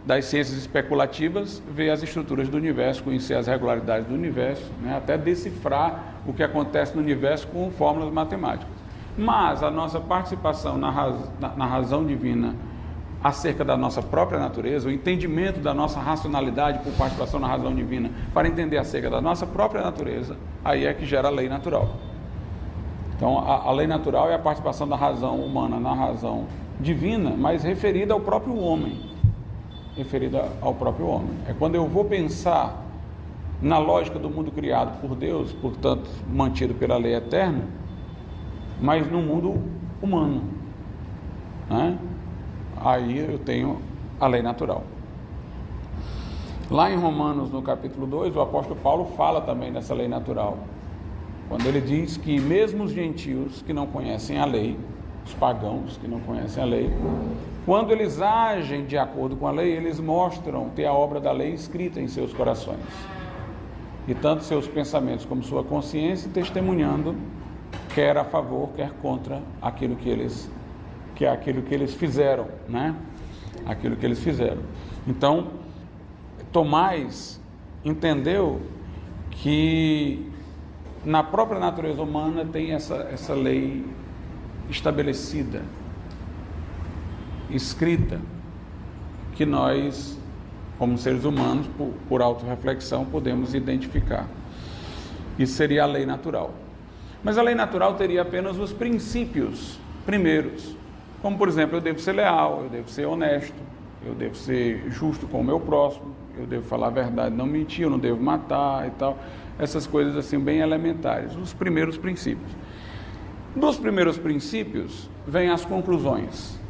das ciências especulativas, ver as estruturas do universo, conhecer as regularidades do universo, né, até decifrar o que acontece no universo com fórmulas matemáticas. Mas a nossa participação na razão divina acerca da nossa própria natureza, o entendimento da nossa racionalidade por participação na razão divina, para entender acerca da nossa própria natureza, aí é que gera a lei natural. Então, a lei natural é a participação da razão humana na razão divina, mas referida ao próprio homem. Referida ao próprio homem. É quando eu vou pensar na lógica do mundo criado por Deus, portanto, mantido pela lei eterna, mas no mundo humano, né? Aí eu tenho a lei natural. Lá em Romanos, no capítulo 2, o apóstolo Paulo fala também dessa lei natural, quando ele diz que mesmo os gentios que não conhecem a lei, os pagãos que não conhecem a lei, quando eles agem de acordo com a lei, eles mostram ter a obra da lei escrita em seus corações, e tanto seus pensamentos como sua consciência testemunhando, quer a favor, quer contra aquilo que eles fizeram, né? Aquilo que eles fizeram. Então, Tomás entendeu que na própria natureza humana tem essa lei estabelecida, escrita, que nós, como seres humanos, por autorreflexão, podemos identificar. Isso seria a lei natural. Mas a lei natural teria apenas os princípios primeiros, como, por exemplo, eu devo ser leal, eu devo ser honesto, eu devo ser justo com o meu próximo, eu devo falar a verdade, não mentir, eu não devo matar e tal, essas coisas assim bem elementares, os primeiros princípios. Dos primeiros princípios, vêm as conclusões.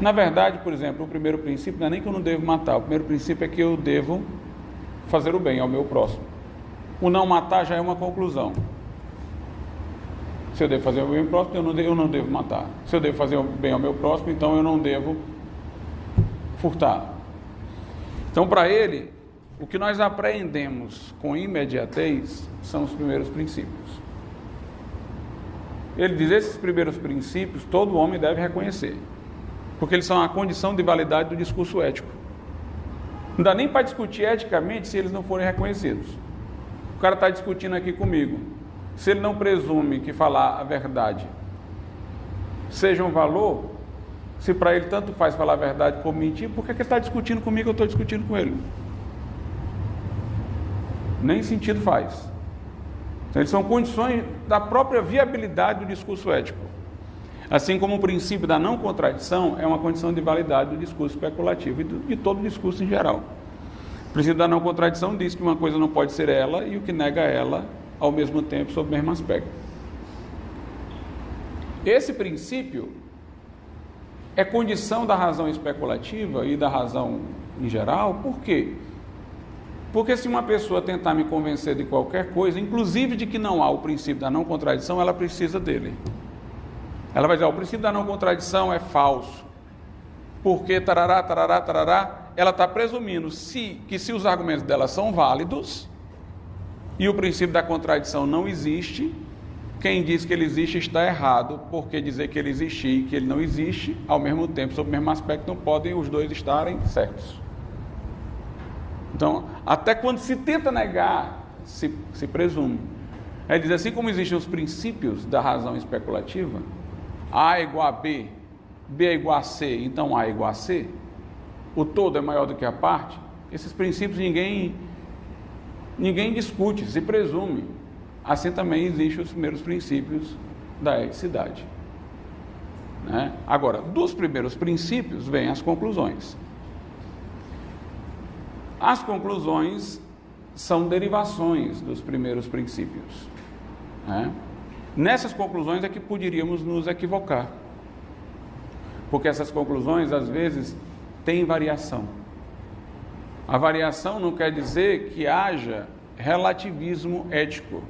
Na verdade, por exemplo, o primeiro princípio não é nem que eu não devo matar, o primeiro princípio é que eu devo fazer o bem ao meu próximo. O não matar já é uma conclusão. Se eu devo fazer o bem ao próximo, eu não devo matar. Se eu devo fazer o bem ao meu próximo, então eu não devo furtar. Então, para ele, o que nós aprendemos com imediatez são os primeiros princípios. Ele diz, esses primeiros princípios todo homem deve reconhecer, porque eles são a condição de validade do discurso ético. Não dá nem para discutir eticamente se eles não forem reconhecidos. O cara está discutindo aqui comigo. Se ele não presume que falar a verdade seja um valor, se para ele tanto faz falar a verdade como mentir, por que ele está discutindo comigo, eu estou discutindo com ele? Nem sentido faz. Então, eles são condições da própria viabilidade do discurso ético. Assim como o princípio da não contradição é uma condição de validade do discurso especulativo e de todo o discurso em geral. O princípio da não contradição diz que uma coisa não pode ser ela e o que nega ela ao mesmo tempo sob o mesmo aspecto. Esse princípio é condição da razão especulativa e da razão em geral. Por quê? Porque se uma pessoa tentar me convencer de qualquer coisa, inclusive de que não há o princípio da não contradição, ela precisa dele. Ela vai dizer, o princípio da não contradição é falso, porque tarará, tarará, tarará, ela está presumindo que se os argumentos dela são válidos, e o princípio da contradição não existe, quem diz que ele existe está errado, porque dizer que ele existe e que ele não existe, ao mesmo tempo, sob o mesmo aspecto, não podem os dois estarem certos. Então, até quando se tenta negar, se presume. Ele diz assim como existem os princípios da razão especulativa, A é igual a B, B é igual a C, então A é igual a C, o todo é maior do que a parte, esses princípios ninguém discute, se presume. Assim também existem os primeiros princípios da eticidade, né? Agora, dos primeiros princípios vêm as conclusões. As conclusões são derivações dos primeiros princípios, né? Nessas conclusões é que poderíamos nos equivocar, porque essas conclusões às vezes têm variação. A variação não quer dizer que haja relativismo ético,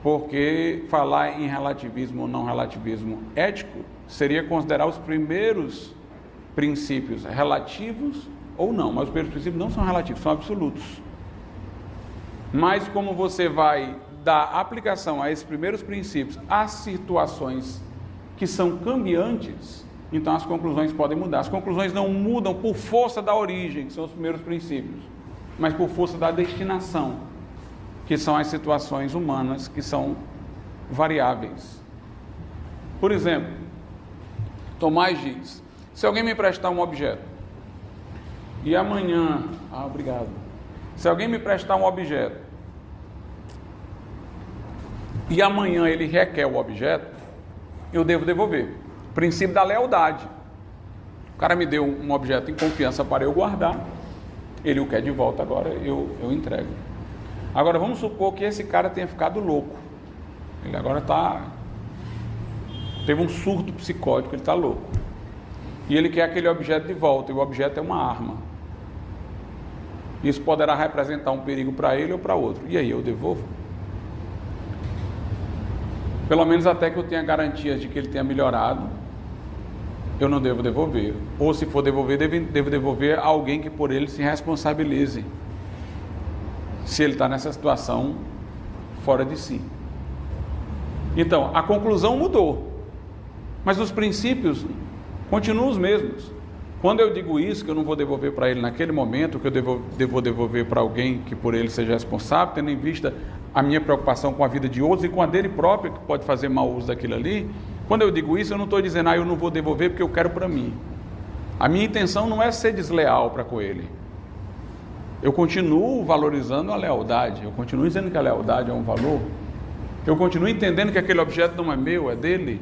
porque falar em relativismo ou não relativismo ético seria considerar os primeiros princípios relativos ou não, mas os primeiros princípios não são relativos, são absolutos. Mas como você vai dar aplicação a esses primeiros princípios às situações que são cambiantes, então as conclusões podem mudar. As conclusões não mudam por força da origem, que são os primeiros princípios, mas por força da destinação, que são as situações humanas que são variáveis. Por exemplo, Tomás diz: se alguém me emprestar um objeto e amanhã, obrigado. Se alguém me emprestar um objeto e amanhã ele requer o objeto, eu devo devolver. Princípio da lealdade. O cara me deu um objeto em confiança para eu guardar, ele o quer de volta, agora eu entrego. Agora vamos supor que esse cara tenha ficado louco. Ele agora teve um surto psicótico, ele está louco. E ele quer aquele objeto de volta, e o objeto é uma arma. Isso poderá representar um perigo para ele ou para outro. E aí, eu devolvo? Pelo menos até que eu tenha garantias de que ele tenha melhorado, eu não devo devolver. Ou se for devolver, devo devolver a alguém que por ele se responsabilize, se ele está nessa situação fora de si. Então, a conclusão mudou, mas os princípios continuam os mesmos. Quando eu digo isso, que eu não vou devolver para ele naquele momento, que eu devo devolver para alguém que por ele seja responsável, tendo em vista a minha preocupação com a vida de outros e com a dele próprio, que pode fazer mau uso daquilo ali. Quando eu digo isso, eu não estou dizendo, eu não vou devolver porque eu quero para mim. A minha intenção não é ser desleal para com ele. Eu continuo valorizando a lealdade, eu continuo dizendo que a lealdade é um valor, eu continuo entendendo que aquele objeto não é meu, é dele,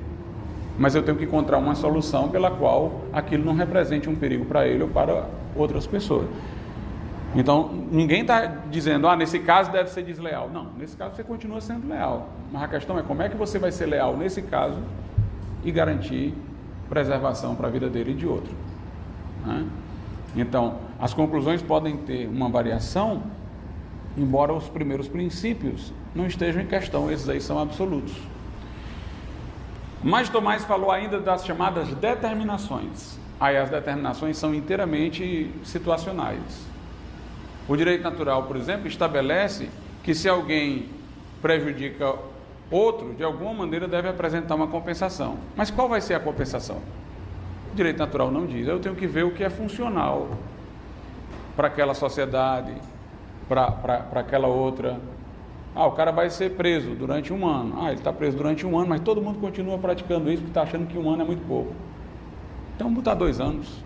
mas eu tenho que encontrar uma solução pela qual aquilo não represente um perigo para ele ou para outras pessoas. Então, ninguém está dizendo, nesse caso deve ser desleal. Não, nesse caso você continua sendo leal. Mas a questão é como é que você vai ser leal nesse caso e garantir preservação para a vida dele e de outro, né? Então, as conclusões podem ter uma variação, embora os primeiros princípios não estejam em questão, esses aí são absolutos. Mas Tomás falou ainda das chamadas determinações. Aí as determinações são inteiramente situacionais. O direito natural, por exemplo, estabelece que se alguém prejudica outro, de alguma maneira deve apresentar uma compensação. Mas qual vai ser a compensação? O direito natural não diz. Eu tenho que ver o que é funcional para aquela sociedade, para aquela outra. O cara vai ser preso durante um ano. Ele está preso durante um ano, mas todo mundo continua praticando isso porque está achando que um ano é muito pouco. Então vamos botar 2 anos.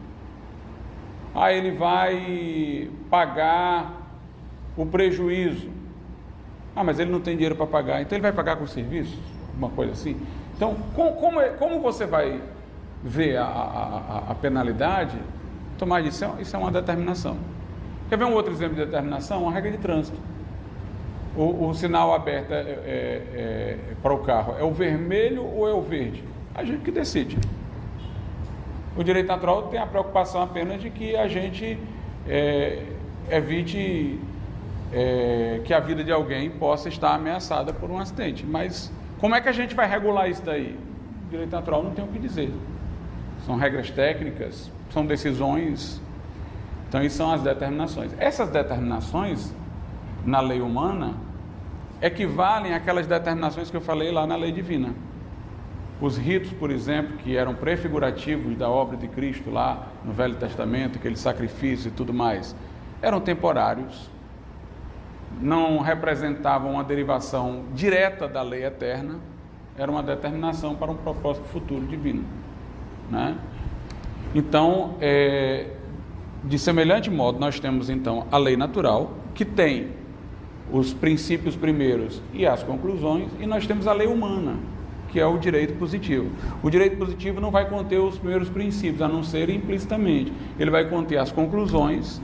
Ele vai pagar o prejuízo. Mas ele não tem dinheiro para pagar, então ele vai pagar com serviço? Uma coisa assim. Então, como você vai ver a penalidade? Tomás disse, isso é uma determinação. Quer ver um outro exemplo de determinação? Uma regra de trânsito. O sinal aberto para o carro é o vermelho ou é o verde? A gente que decide. O direito natural tem a preocupação apenas de que a gente evite que a vida de alguém possa estar ameaçada por um acidente. Mas como é que a gente vai regular isso daí? O direito natural não tem o que dizer. São regras técnicas, são decisões. Então, isso são as determinações. Essas determinações, na lei humana, equivalem àquelas determinações que eu falei lá na lei divina. Os ritos, por exemplo, que eram prefigurativos da obra de Cristo lá no Velho Testamento, aquele sacrifício e tudo mais, eram temporários, não representavam uma derivação direta da lei eterna, era uma determinação para um propósito futuro divino, né? Então, de semelhante modo, nós temos então a lei natural, que tem os princípios primeiros e as conclusões, e nós temos a lei humana, que é o direito positivo. O direito positivo não vai conter os primeiros princípios, a não ser implicitamente. Ele vai conter as conclusões,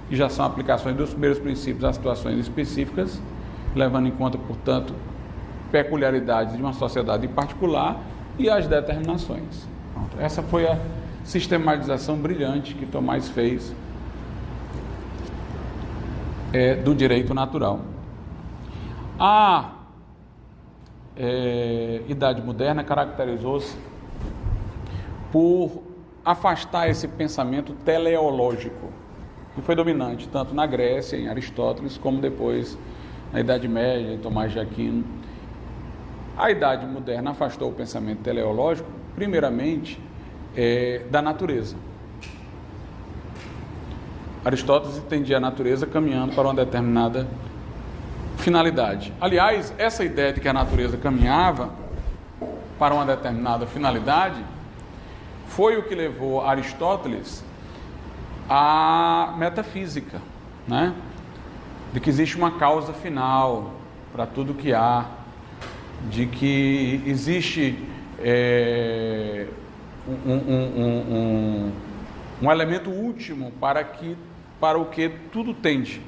que já são aplicações dos primeiros princípios às situações específicas, levando em conta, portanto, peculiaridades de uma sociedade em particular, e as determinações. Pronto. Essa foi a sistematização brilhante que Tomás fez do direito natural. A Idade Moderna caracterizou-se por afastar esse pensamento teleológico, que foi dominante tanto na Grécia, em Aristóteles, como depois na Idade Média, em Tomás de Aquino. A Idade Moderna afastou o pensamento teleológico, primeiramente, da natureza. Aristóteles entendia a natureza caminhando para uma determinada finalidade. Aliás, essa ideia de que a natureza caminhava para uma determinada finalidade foi o que levou Aristóteles à metafísica, né? De que existe uma causa final para tudo que há, de que existe um elemento último para o que tudo tende,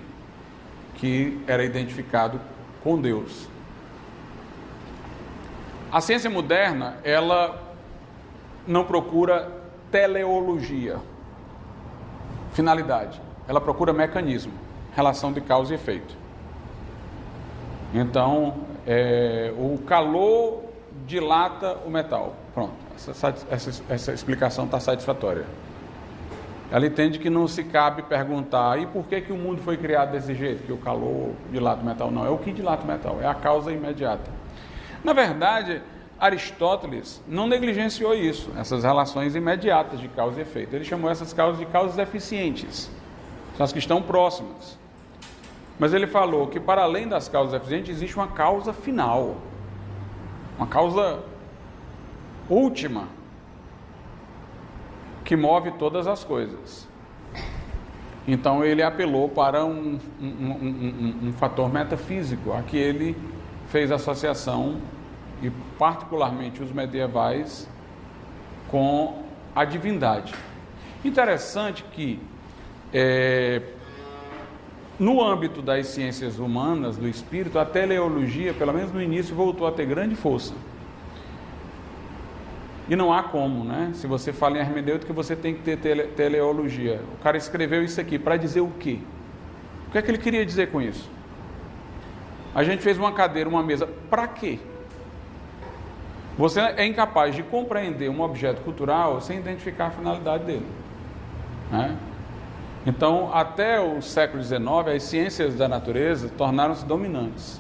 que era identificado com Deus. A ciência moderna, ela não procura teleologia, finalidade, ela procura mecanismo, relação de causa e efeito. Então, o calor dilata o metal. Pronto, essa explicação está satisfatória. Ela entende que não se cabe perguntar, e por que o mundo foi criado desse jeito, que o calor dilata o metal? Não, é o que dilata o metal, é a causa imediata. Na verdade, Aristóteles não negligenciou isso, essas relações imediatas de causa e efeito. Ele chamou essas causas de causas eficientes, são as que estão próximas. Mas ele falou que, para além das causas eficientes, existe uma causa final, uma causa última, que move todas as coisas. Então ele apelou para um fator metafísico, a que ele fez associação, e particularmente os medievais, com a divindade. Interessante que no âmbito das ciências humanas, do espírito, a teleologia, pelo menos no início, voltou a ter grande força. E não há como, né? Se você fala em hermenêutica, você tem que ter teleologia. O cara escreveu isso aqui para dizer o quê? O que é que ele queria dizer com isso? A gente fez uma cadeira, uma mesa, para quê? Você é incapaz de compreender um objeto cultural sem identificar a finalidade dele, né? Então, até o século XIX, as ciências da natureza tornaram-se dominantes.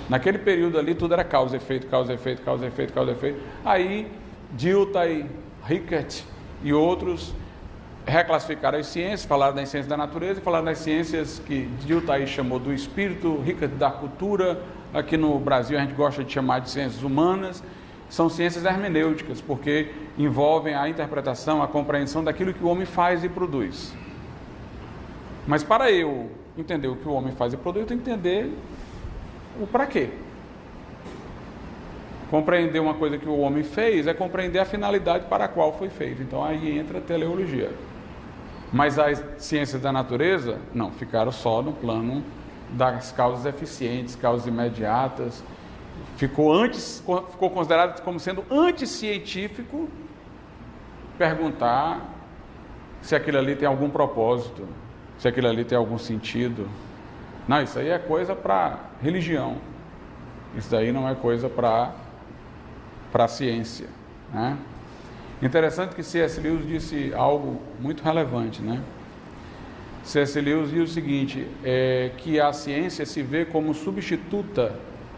Naquele período ali, tudo era causa, efeito, causa, efeito, causa, efeito, causa, efeito. Aí, Dilthey, Rickert e outros reclassificaram as ciências, falaram das ciências da natureza e falaram das ciências que Dilthey chamou do espírito, Rickert da cultura. Aqui no Brasil a gente gosta de chamar de ciências humanas. São ciências hermenêuticas, porque envolvem a interpretação, a compreensão daquilo que o homem faz e produz. Mas para eu entender o que o homem faz e produz, eu tenho que entender o para quê. Compreender uma coisa que o homem fez é compreender a finalidade para a qual foi feito. Então aí entra a teleologia. Mas as ciências da natureza, não, ficaram só no plano das causas eficientes, causas imediatas. Ficou considerado como sendo anticientífico perguntar se aquilo ali tem algum propósito, se aquilo ali tem algum sentido. Não, isso aí é coisa para religião. Isso daí não é coisa para a ciência, né? Interessante que C.S. Lewis disse algo muito relevante, né? C.S. Lewis diz o seguinte, que a ciência se vê como substituta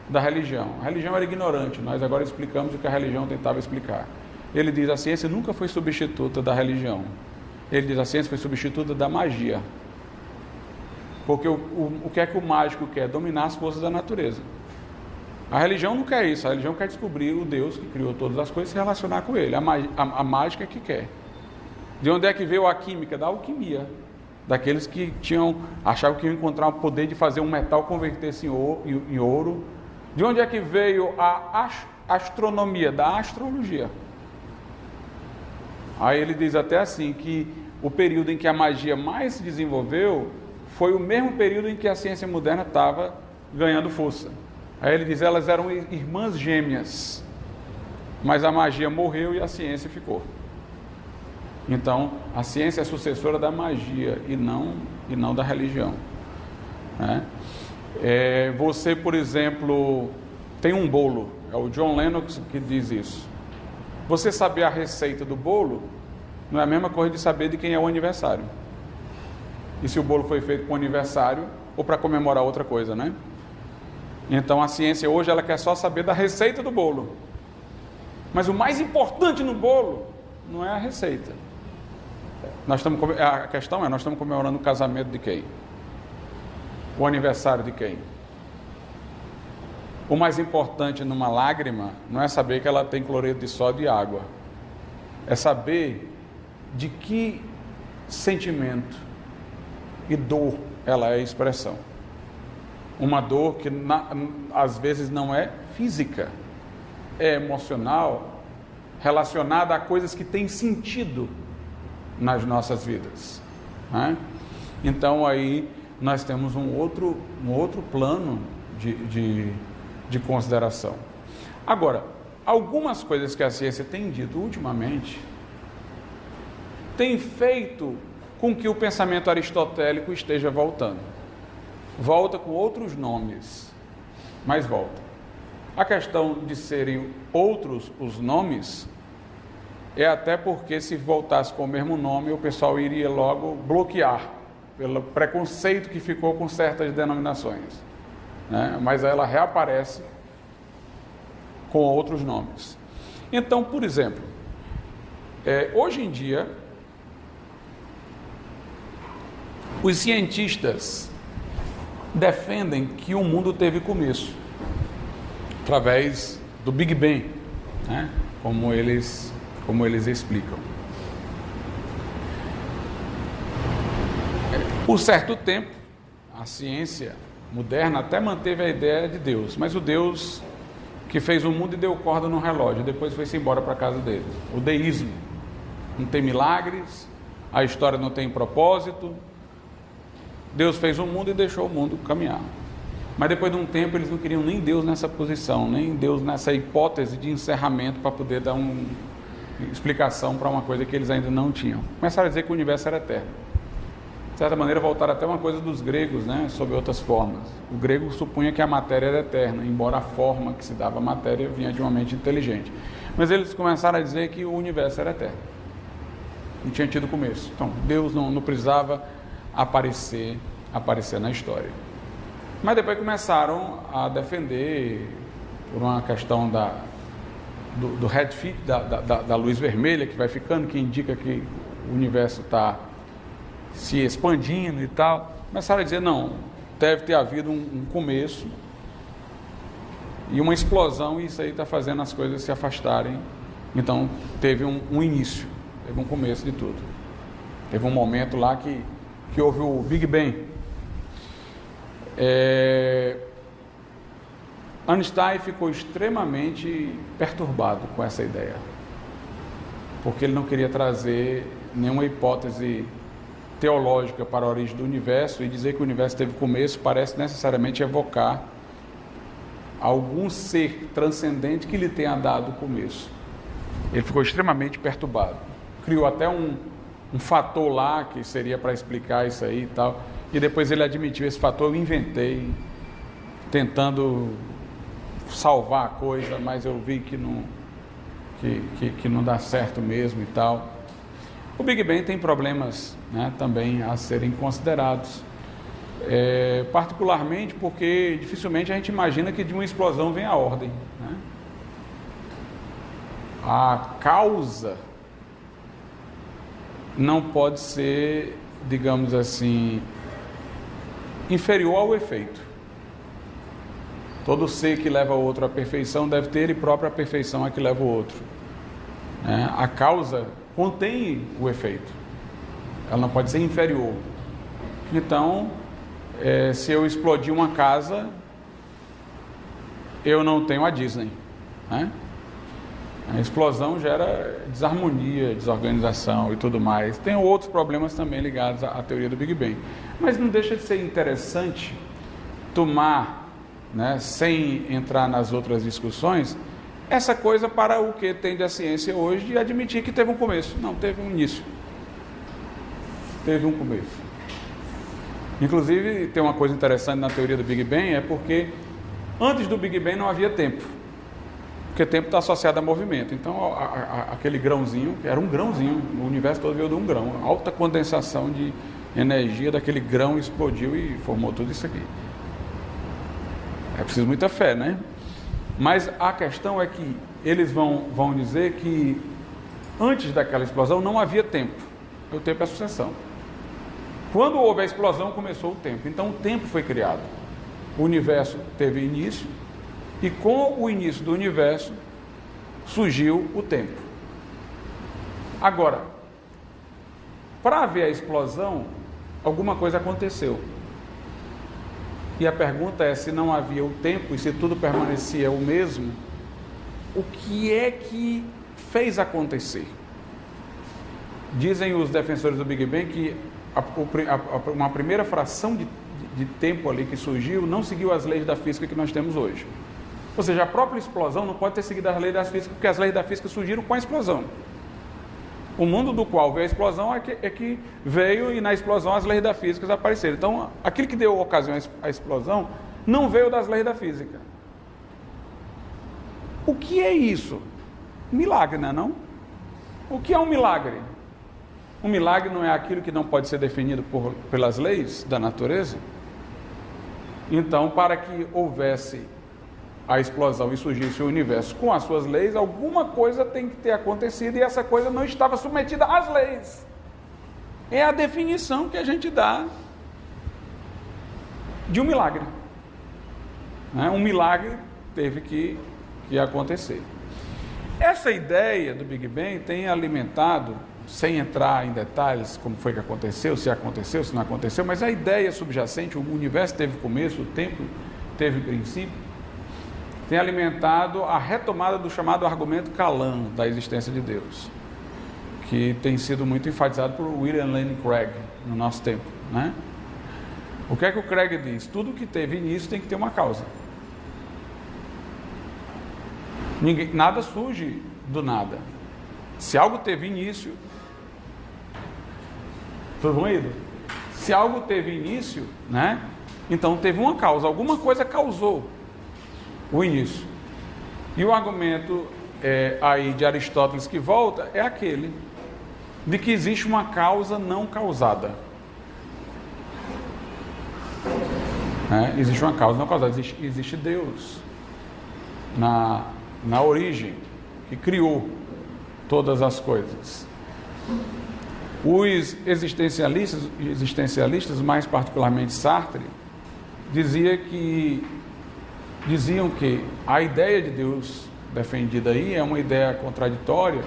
da religião. A religião era ignorante, nós agora explicamos o que a religião tentava explicar. Ele diz, a ciência nunca foi substituta da religião. Ele diz, a ciência foi substituta da magia. Porque o que é que o mágico quer? Dominar as forças da natureza. A religião não quer isso, a religião quer descobrir o Deus que criou todas as coisas e se relacionar com ele. A mágica é que quer. De onde é que veio a química? Da alquimia. Daqueles que achavam que iam encontrar o poder de fazer um metal converter-se em ouro. De onde é que veio a astronomia? Da astrologia. Aí ele diz até assim que o período em que a magia mais se desenvolveu foi o mesmo período em que a ciência moderna estava ganhando força. Aí ele diz, elas eram irmãs gêmeas, mas a magia morreu e a ciência ficou. Então, a ciência é sucessora da magia e não da religião, né? Você, por exemplo, tem um bolo, é o John Lennox que diz isso. Você saber a receita do bolo não é a mesma coisa de saber de quem é o aniversário. E se o bolo foi feito para o aniversário ou para comemorar outra coisa, né? Então a ciência hoje ela quer só saber da receita do bolo. Mas o mais importante no bolo não é a receita. A questão é, nós estamos comemorando o casamento de quem? O aniversário de quem? O mais importante numa lágrima não é saber que ela tem cloreto de sódio e água. É saber de que sentimento e dor ela é expressão. Uma dor que às vezes não é física, é emocional, relacionada a coisas que têm sentido nas nossas vidas, né? Então aí nós temos um outro plano de consideração. Agora, algumas coisas que a ciência tem dito ultimamente tem feito com que o pensamento aristotélico esteja voltando. Volta com outros nomes, mas volta. A questão de serem outros os nomes é até porque se voltasse com o mesmo nome, o pessoal iria logo bloquear, pelo preconceito que ficou com certas denominações, né? Mas ela reaparece com outros nomes. Então, por exemplo, hoje em dia, os cientistas defendem que o mundo teve começo através do Big Bang, né? como eles explicam. Por certo tempo, a ciência moderna até manteve a ideia de Deus, mas o Deus que fez o mundo e deu corda no relógio, depois foi-se embora para a casa dele. O deísmo, não tem milagres, a história não tem propósito. Deus fez o mundo e deixou o mundo caminhar. Mas depois de um tempo eles não queriam nem Deus nessa posição, nem Deus nessa hipótese de encerramento para poder dar uma explicação para uma coisa que eles ainda não tinham. Começaram a dizer que o universo era eterno. De certa maneira voltaram até uma coisa dos gregos, né, sob outras formas. O grego supunha que a matéria era eterna, embora a forma que se dava à matéria vinha de uma mente inteligente. Mas eles começaram a dizer que o universo era eterno. Não tinha tido começo. Então Deus não precisava aparecer na história. Mas depois começaram a defender, por uma questão do redshift, da luz vermelha que vai ficando, que indica que o universo está se expandindo e tal. Começaram a dizer, não, deve ter havido um começo e uma explosão, e isso aí está fazendo as coisas se afastarem. Então teve um início, teve um começo de tudo. Teve um momento lá que houve o Big Bang. Einstein ficou extremamente perturbado com essa ideia, porque ele não queria trazer nenhuma hipótese teológica para a origem do universo, e dizer que o universo teve começo parece necessariamente evocar algum ser transcendente que lhe tenha dado o começo. Ele ficou extremamente perturbado, criou até um fator lá que seria para explicar isso aí e tal, e depois ele admitiu, esse fator eu inventei tentando salvar a coisa, mas eu vi que não dá certo mesmo e tal. O Big Bang tem problemas, né, também a serem considerados, particularmente porque dificilmente a gente imagina que de uma explosão vem a ordem, né? A causa não pode ser, digamos assim, inferior ao efeito. Todo ser que leva o outro à perfeição deve ter ele próprio a perfeição a que leva o outro. A causa contém o efeito. Ela não pode ser inferior. Então, se eu explodir uma casa, eu não tenho a Disney, né? A explosão gera desarmonia, desorganização e tudo mais. Tem outros problemas também ligados à teoria do Big Bang. Mas não deixa de ser interessante tomar, né, sem entrar nas outras discussões, essa coisa para o que tende a ciência hoje de admitir que teve um começo. Não, teve um início. Teve um começo. Inclusive, tem uma coisa interessante na teoria do Big Bang, é porque antes do Big Bang não havia tempo. Porque tempo está associado a movimento. Então, aquele grãozinho, que era um grãozinho, o universo todo veio de um grão. Alta condensação de energia daquele grão explodiu e formou tudo isso aqui. É preciso muita fé, né? Mas a questão é que eles vão dizer que antes daquela explosão não havia tempo. O tempo é a sucessão. Quando houve a explosão, começou o tempo. Então, o tempo foi criado. O universo teve início. E com o início do universo, surgiu o tempo. Agora, para haver a explosão, alguma coisa aconteceu. E a pergunta é, se não havia o tempo e se tudo permanecia o mesmo, o que é que fez acontecer? Dizem os defensores do Big Bang que uma primeira fração de tempo ali que surgiu não seguiu as leis da física que nós temos hoje. Ou seja, a própria explosão não pode ter seguido as leis da física, porque as leis da física surgiram com a explosão. O mundo do qual veio a explosão é que veio, e na explosão as leis da física apareceram. Então, aquilo que deu ocasião à explosão não veio das leis da física. O que é isso? Milagre, não é não? O que é um milagre? Um milagre não é aquilo que não pode ser definido pelas leis da natureza? Então, para que houvesse a explosão e surgisse o universo com as suas leis, alguma coisa tem que ter acontecido e essa coisa não estava submetida às leis. É a definição que a gente dá de um milagre. Um milagre teve que acontecer. Essa ideia do Big Bang tem alimentado, sem entrar em detalhes como foi que aconteceu, se não aconteceu, mas a ideia subjacente, o universo teve começo, o tempo teve princípio, tem alimentado a retomada do chamado argumento Kalam da existência de Deus, que tem sido muito enfatizado por William Lane Craig no nosso tempo, né? O que é que o Craig diz? Tudo que teve início tem que ter uma causa. Nada surge do nada. Se algo teve início, tudo bom, Ido? Se algo teve início, né? Então teve uma causa, alguma coisa causou o início. E o argumento aí de Aristóteles que volta é aquele de que existe uma causa não causada. Existe uma causa não causada, existe Deus na origem, que criou todas as coisas. Os existencialistas, mais particularmente Sartre, diziam que a ideia de Deus defendida aí é uma ideia contraditória,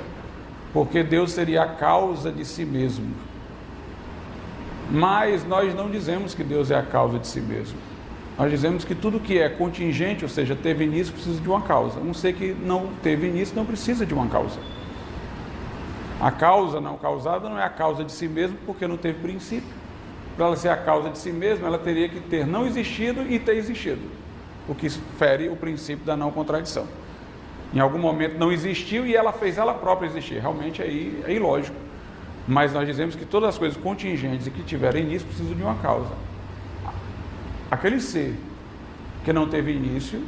porque Deus seria a causa de si mesmo. Mas nós não dizemos que Deus é a causa de si mesmo. Nós dizemos que tudo que é contingente, ou seja, teve início, precisa de uma causa. Um ser que não teve início não precisa de uma causa. A causa não causada não é a causa de si mesmo, porque não teve princípio. Para ela ser a causa de si mesma, ela teria que ter não existido e ter existido, o que fere o princípio da não contradição. Em algum momento não existiu e ela fez ela própria existir. Realmente aí é ilógico. Mas nós dizemos que todas as coisas contingentes e que tiveram início precisam de uma causa. Aquele ser que não teve início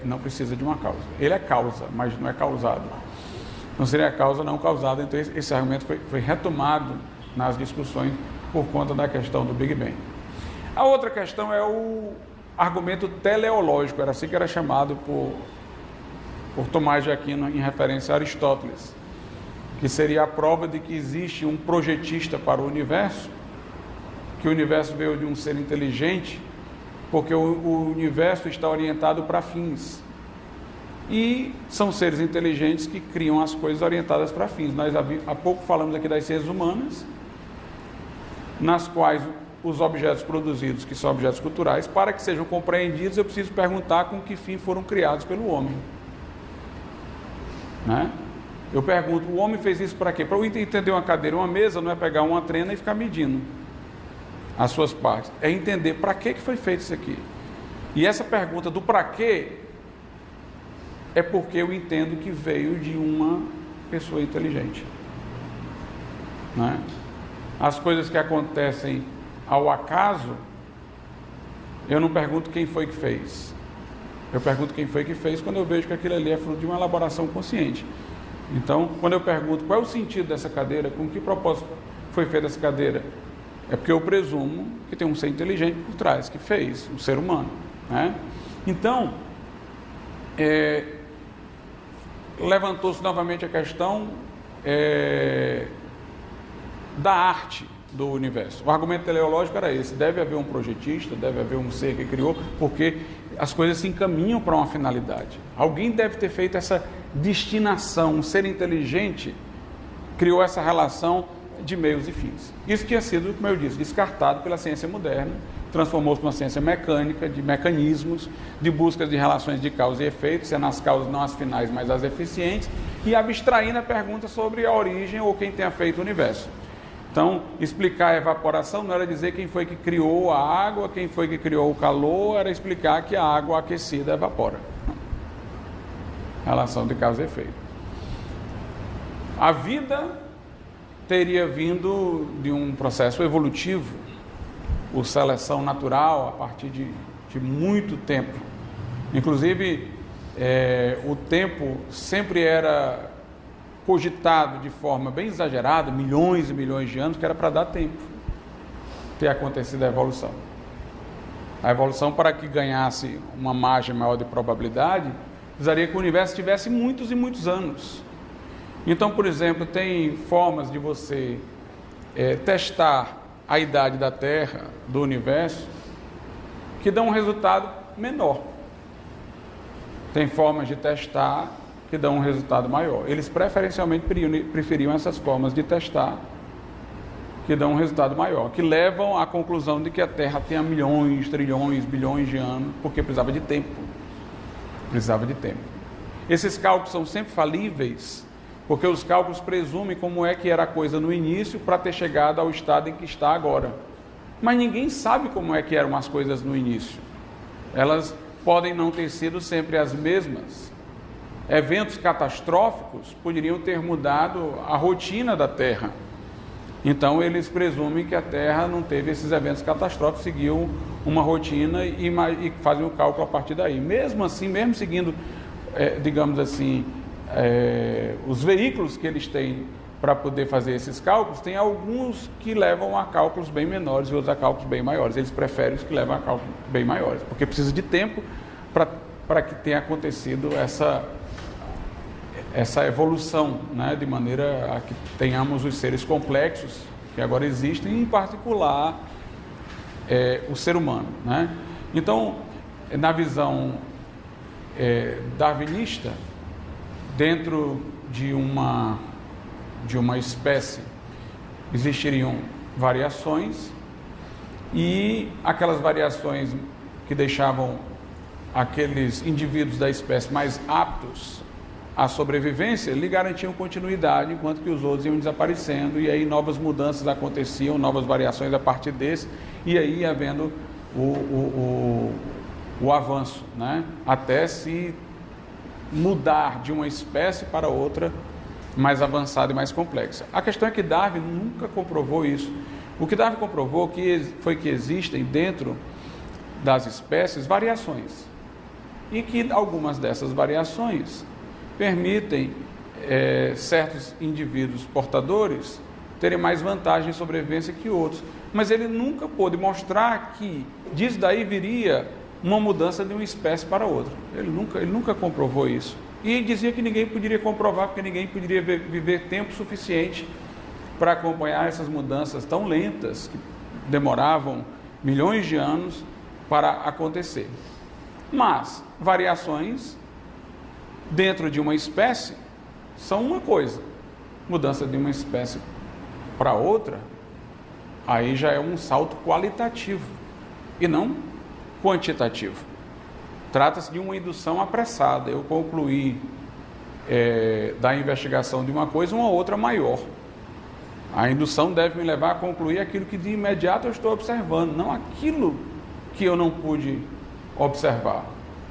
não precisa de uma causa. Ele é causa, mas não é causado. Não seria a causa não causada. Então esse argumento foi retomado nas discussões por conta da questão do Big Bang. A outra questão é o argumento teleológico, era assim que era chamado por Tomás de Aquino em referência a Aristóteles, que seria a prova de que existe um projetista para o universo, que o universo veio de um ser inteligente, porque o universo está orientado para fins. E são seres inteligentes que criam as coisas orientadas para fins. Nós há pouco falamos aqui das ciências humanas, nas quais os objetos produzidos, que são objetos culturais, para que sejam compreendidos, eu preciso perguntar com que fim foram criados pelo homem. Né? Eu pergunto, o homem fez isso para quê? Para eu entender uma cadeira, uma mesa, não é pegar uma trena e ficar medindo as suas partes. É entender para que foi feito isso aqui. E essa pergunta do para quê é porque eu entendo que veio de uma pessoa inteligente. Né? As coisas que acontecem ao acaso, eu não pergunto quem foi que fez. Eu pergunto quem foi que fez quando eu vejo que aquilo ali é fruto de uma elaboração consciente. Então, quando eu pergunto qual é o sentido dessa cadeira, com que propósito foi feita essa cadeira, é porque eu presumo que tem um ser inteligente por trás, que fez, um ser humano. Né? Então, levantou-se novamente a questão da arte do universo. O argumento teleológico era esse: deve haver um projetista, deve haver um ser que criou, porque as coisas se encaminham para uma finalidade. Alguém deve ter feito essa destinação, um ser inteligente criou essa relação de meios e fins. Isso tinha sido, como eu disse, descartado pela ciência moderna, transformou-se numa ciência mecânica, de mecanismos, de busca de relações de causa e efeito, sendo as causas não as finais, mas as eficientes, e abstraindo a pergunta sobre a origem ou quem tenha feito o universo. Então, explicar a evaporação não era dizer quem foi que criou a água, quem foi que criou o calor, era explicar que a água aquecida evapora. Relação de causa e efeito. A vida teria vindo de um processo evolutivo, por seleção natural, a partir de muito tempo. Inclusive, o tempo sempre era cogitado de forma bem exagerada, milhões e milhões de anos, que era para dar tempo ter acontecido a evolução. A evolução, para que ganhasse uma margem maior de probabilidade, precisaria que o universo tivesse muitos e muitos anos. Então, por exemplo, tem formas de você testar a idade da Terra, do universo, que dão um resultado menor. Tem formas de testar que dão um resultado maior. Eles preferencialmente preferiam essas formas de testar que dão um resultado maior, que levam à conclusão de que a Terra tenha milhões, trilhões, bilhões de anos, porque precisava de tempo. Precisava de tempo. Esses cálculos são sempre falíveis, porque os cálculos presumem como é que era a coisa no início para ter chegado ao estado em que está agora. Mas ninguém sabe como é que eram as coisas no início. Elas podem não ter sido sempre as mesmas. Eventos catastróficos poderiam ter mudado a rotina da Terra. Então, eles presumem que a Terra não teve esses eventos catastróficos, seguiu uma rotina e fazem o cálculo a partir daí. Mesmo assim, mesmo seguindo, digamos assim, os veículos que eles têm para poder fazer esses cálculos, tem alguns que levam a cálculos bem menores e outros a cálculos bem maiores. Eles preferem os que levam a cálculos bem maiores, porque precisa de tempo para que tenha acontecido essa evolução, né, de maneira a que tenhamos os seres complexos que agora existem, em particular o ser humano. Né? Então, na visão darwinista, dentro de uma espécie existiriam variações, e aquelas variações que deixavam aqueles indivíduos da espécie mais aptos à sobrevivência lhe garantiam continuidade, enquanto que os outros iam desaparecendo, e aí novas mudanças aconteciam, novas variações a partir desse, e aí ia havendo o avanço, né? Até se mudar de uma espécie para outra mais avançada e mais complexa. A questão é que Darwin nunca comprovou isso. O que Darwin comprovou foi que existem dentro das espécies variações, e que algumas dessas variações permitem certos indivíduos portadores terem mais vantagem de sobrevivência que outros. Mas ele nunca pôde mostrar que disso daí viria uma mudança de uma espécie para outra. Ele nunca comprovou isso. E dizia que ninguém poderia comprovar, porque ninguém poderia viver tempo suficiente para acompanhar essas mudanças tão lentas, que demoravam milhões de anos, para acontecer. Mas variações dentro de uma espécie são uma coisa. Mudança de uma espécie para outra, aí já é um salto qualitativo e não quantitativo. Trata-se de uma indução apressada. Eu concluí da investigação de uma coisa uma outra maior. A indução deve me levar a concluir aquilo que de imediato eu estou observando, não aquilo que eu não pude observar.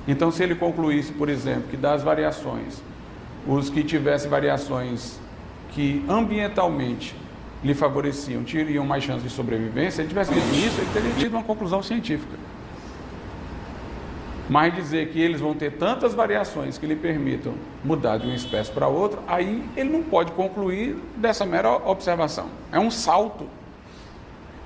Então, se ele concluísse, por exemplo, que das variações, os que tivessem variações que ambientalmente lhe favoreciam, teriam mais chance de sobrevivência, se ele tivesse dito isso, ele teria tido uma conclusão científica. Mas dizer que eles vão ter tantas variações que lhe permitam mudar de uma espécie para outra, aí ele não pode concluir dessa mera observação. É um salto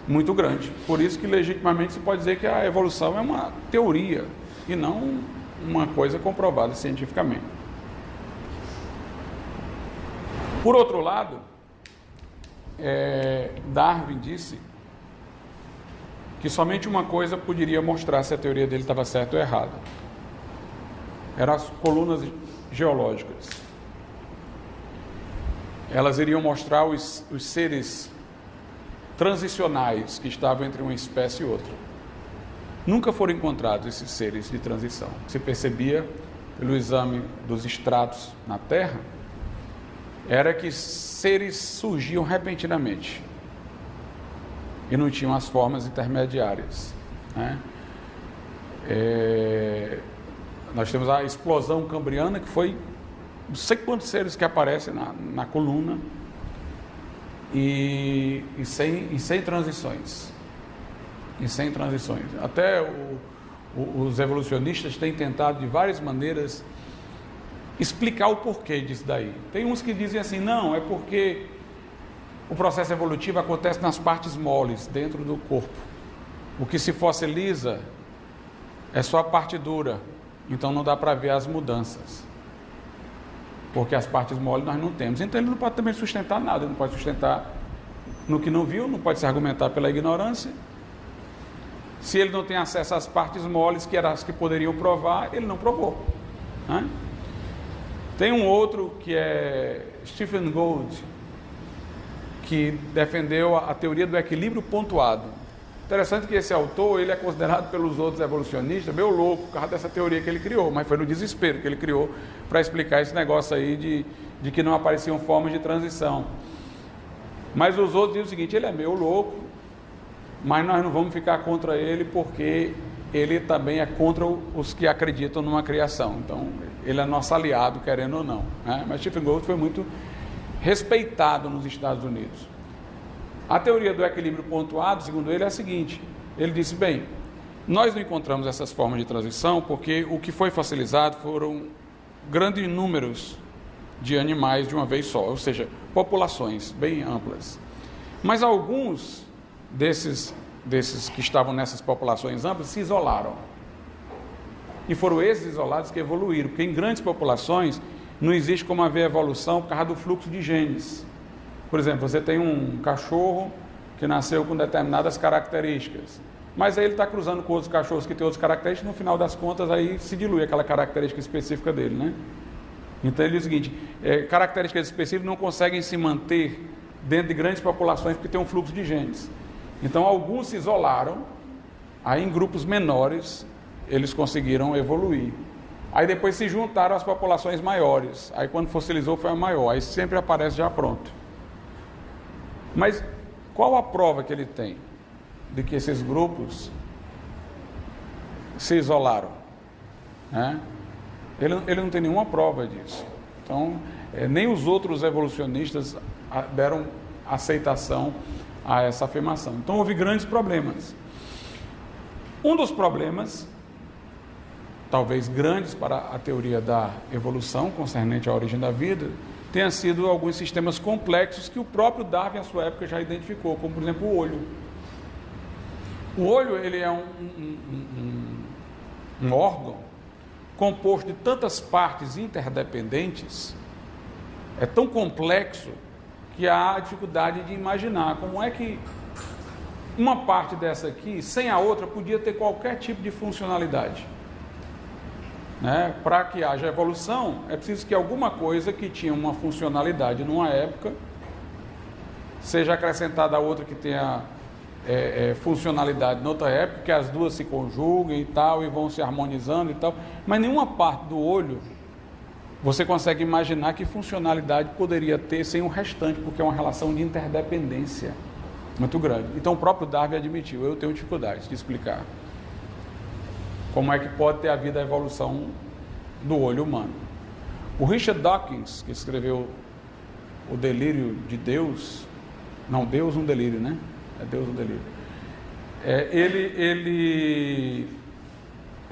muito grande. Por isso que legitimamente se pode dizer que a evolução é uma teoria e não uma coisa comprovada cientificamente. Por outro lado, Darwin disse que somente uma coisa poderia mostrar se a teoria dele estava certa ou errada. Eram as colunas geológicas. Elas iriam mostrar os seres transicionais que estavam entre uma espécie e outra. Nunca foram encontrados esses seres de transição. Se percebia pelo exame dos estratos na Terra, era que seres surgiam repentinamente e não tinham as formas intermediárias, né? Nós temos a explosão cambriana, que foi não sei quantos seres que aparecem na coluna e sem transições. E sem transições. Até os evolucionistas têm tentado de várias maneiras explicar o porquê disso daí. Tem uns que dizem assim, não, é porque o processo evolutivo acontece nas partes moles, dentro do corpo. O que se fossiliza é só a parte dura, então não dá para ver as mudanças. Porque as partes moles nós não temos. Então ele não pode também sustentar nada, ele não pode sustentar no que não viu, não pode se argumentar pela ignorância. Se ele não tem acesso às partes moles, que eram as que poderiam provar, ele não provou, né? Tem um outro que é Stephen Gould, que defendeu a teoria do equilíbrio pontuado. Interessante que esse autor, ele é considerado pelos outros evolucionistas meio louco por causa dessa teoria que ele criou, mas foi no desespero que ele criou para explicar esse negócio aí de que não apareciam formas de transição. Mas os outros dizem o seguinte, ele é meio louco, mas nós não vamos ficar contra ele porque ele também é contra os que acreditam numa criação. Então, ele é nosso aliado, querendo ou não, né? Mas Stephen Gould foi muito respeitado nos Estados Unidos. A teoria do equilíbrio pontuado, segundo ele, é a seguinte. Ele disse, bem, nós não encontramos essas formas de transição porque o que foi fossilizado foram grandes números de animais de uma vez só, ou seja, populações bem amplas. Mas alguns desses que estavam nessas populações amplas se isolaram. E foram esses isolados que evoluíram, porque em grandes populações não existe como haver evolução por causa do fluxo de genes. Por exemplo, você tem um cachorro que nasceu com determinadas características, mas aí ele está cruzando com outros cachorros que têm outras características, no final das contas aí se dilui aquela característica específica dele, né? Então ele diz o seguinte, características específicas não conseguem se manter dentro de grandes populações porque tem um fluxo de genes. Então alguns se isolaram, aí em grupos menores eles conseguiram evoluir. Aí depois se juntaram às populações maiores, aí quando fossilizou foi a maior, aí sempre aparece já pronto. Mas qual a prova que ele tem de que esses grupos se isolaram, né? Ele não tem nenhuma prova disso. Então, nem os outros evolucionistas deram aceitação a essa afirmação. Então, houve grandes problemas. Um dos problemas, talvez grandes para a teoria da evolução concernente à origem da vida, tenha sido alguns sistemas complexos que o próprio Darwin, à sua época, já identificou, como, por exemplo, o olho. O olho, ele é um órgão composto de tantas partes interdependentes, é tão complexo que há dificuldade de imaginar como é que uma parte dessa aqui, sem a outra, podia ter qualquer tipo de funcionalidade. Né? Para que haja evolução, é preciso que alguma coisa que tinha uma funcionalidade numa época seja acrescentada a outra que tenha funcionalidade noutra época, que as duas se conjuguem e tal, e vão se harmonizando e tal. Mas nenhuma parte do olho você consegue imaginar que funcionalidade poderia ter sem o restante, porque é uma relação de interdependência muito grande. Então o próprio Darwin admitiu, eu tenho dificuldades de explicar como é que pode ter havido a evolução do olho humano. O Richard Dawkins, que escreveu O Delírio de Deus, não, Deus um delírio, né? É Deus um delírio.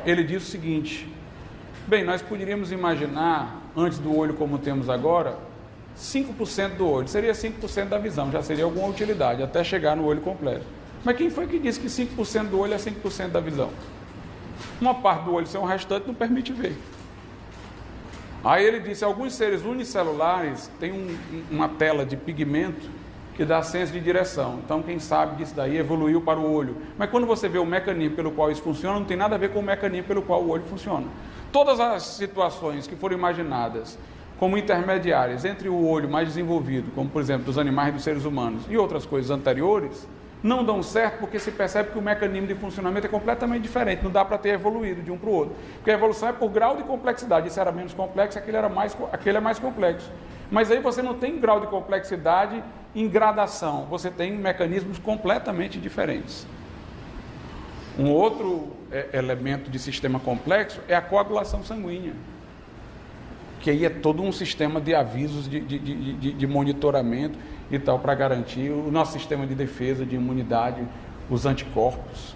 Ele diz o seguinte: bem, nós poderíamos imaginar, antes do olho como temos agora, 5% do olho, seria 5% da visão, já seria alguma utilidade, até chegar no olho completo. Mas quem foi que disse que 5% do olho é 5% da visão? Uma parte do olho sem o restante não permite ver. Aí ele disse, alguns seres unicelulares têm uma tela de pigmento que dá senso de direção. Então quem sabe disso daí evoluiu para o olho. Mas quando você vê o mecanismo pelo qual isso funciona, não tem nada a ver com o mecanismo pelo qual o olho funciona. Todas as situações que foram imaginadas como intermediárias entre o olho mais desenvolvido, como por exemplo dos animais e dos seres humanos, e outras coisas anteriores, não dão certo porque se percebe que o mecanismo de funcionamento é completamente diferente, não dá para ter evoluído de um para o outro, porque a evolução é por grau de complexidade, isso era menos complexo, aquele é mais complexo, mas aí você não tem grau de complexidade em gradação, você tem mecanismos completamente diferentes. Um outro elemento de sistema complexo é a coagulação sanguínea, que aí é todo um sistema de avisos, de monitoramento e tal, para garantir o nosso sistema de defesa, de imunidade, os anticorpos.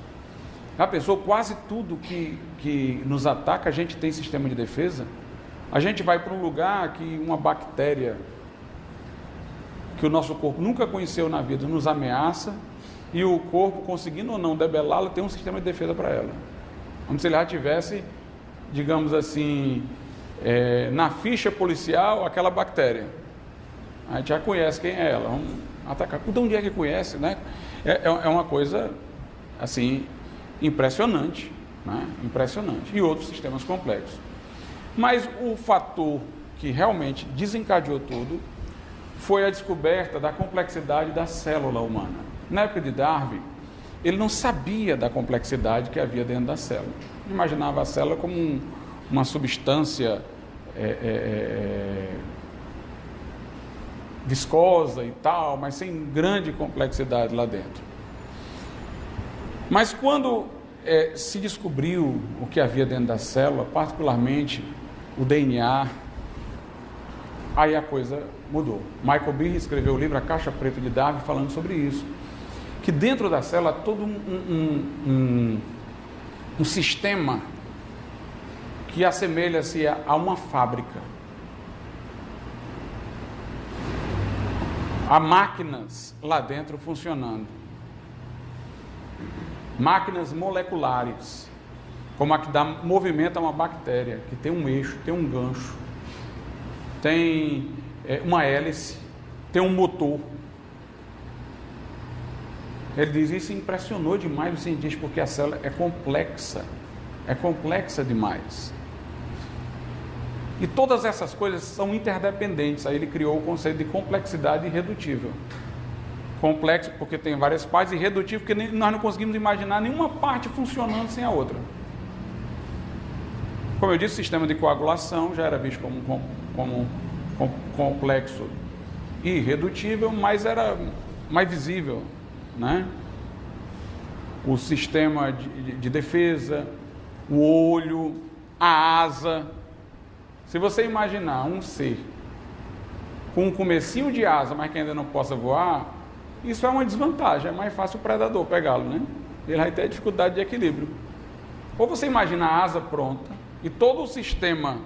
A pessoa, quase tudo que nos ataca, a gente tem sistema de defesa. A gente vai para um lugar que uma bactéria que o nosso corpo nunca conheceu na vida nos ameaça, e o corpo, conseguindo ou não debelá-la, tem um sistema de defesa para ela. Como se ele já tivesse, digamos assim, na ficha policial, aquela bactéria. A gente já conhece quem é ela, vamos atacar. De onde é que conhece, né? É uma coisa, assim, impressionante, né? Impressionante. E outros sistemas complexos. Mas o fator que realmente desencadeou tudo foi a descoberta da complexidade da célula humana. Na época de Darwin, ele não sabia da complexidade que havia dentro da célula. Imaginava a célula como uma substância viscosa e tal, mas sem grande complexidade lá dentro. Mas quando se descobriu o que havia dentro da célula, particularmente o DNA, aí a coisa mudou. Michael Behe escreveu o livro A Caixa Preta de Darwin falando sobre isso, que dentro da célula há todo um sistema que assemelha-se a uma fábrica. Há máquinas lá dentro funcionando. Máquinas moleculares, como a que dá movimento a uma bactéria, que tem um eixo, tem um gancho, tem uma hélice, tem um motor. Ele diz, isso impressionou demais os cientistas, porque a célula é complexa demais. E todas essas coisas são interdependentes. Aí ele criou o conceito de complexidade irredutível. Complexo porque tem várias partes, irredutível porque nós não conseguimos imaginar nenhuma parte funcionando sem a outra. Como eu disse, o sistema de coagulação já era visto como complexo e irredutível, mas era mais visível, né? O sistema de defesa, o olho, a asa. Se você imaginar um ser com um comecinho de asa, mas que ainda não possa voar, isso é uma desvantagem, é mais fácil o predador pegá-lo, né? Ele vai ter dificuldade de equilíbrio. Ou você imagina a asa pronta e todo o sistema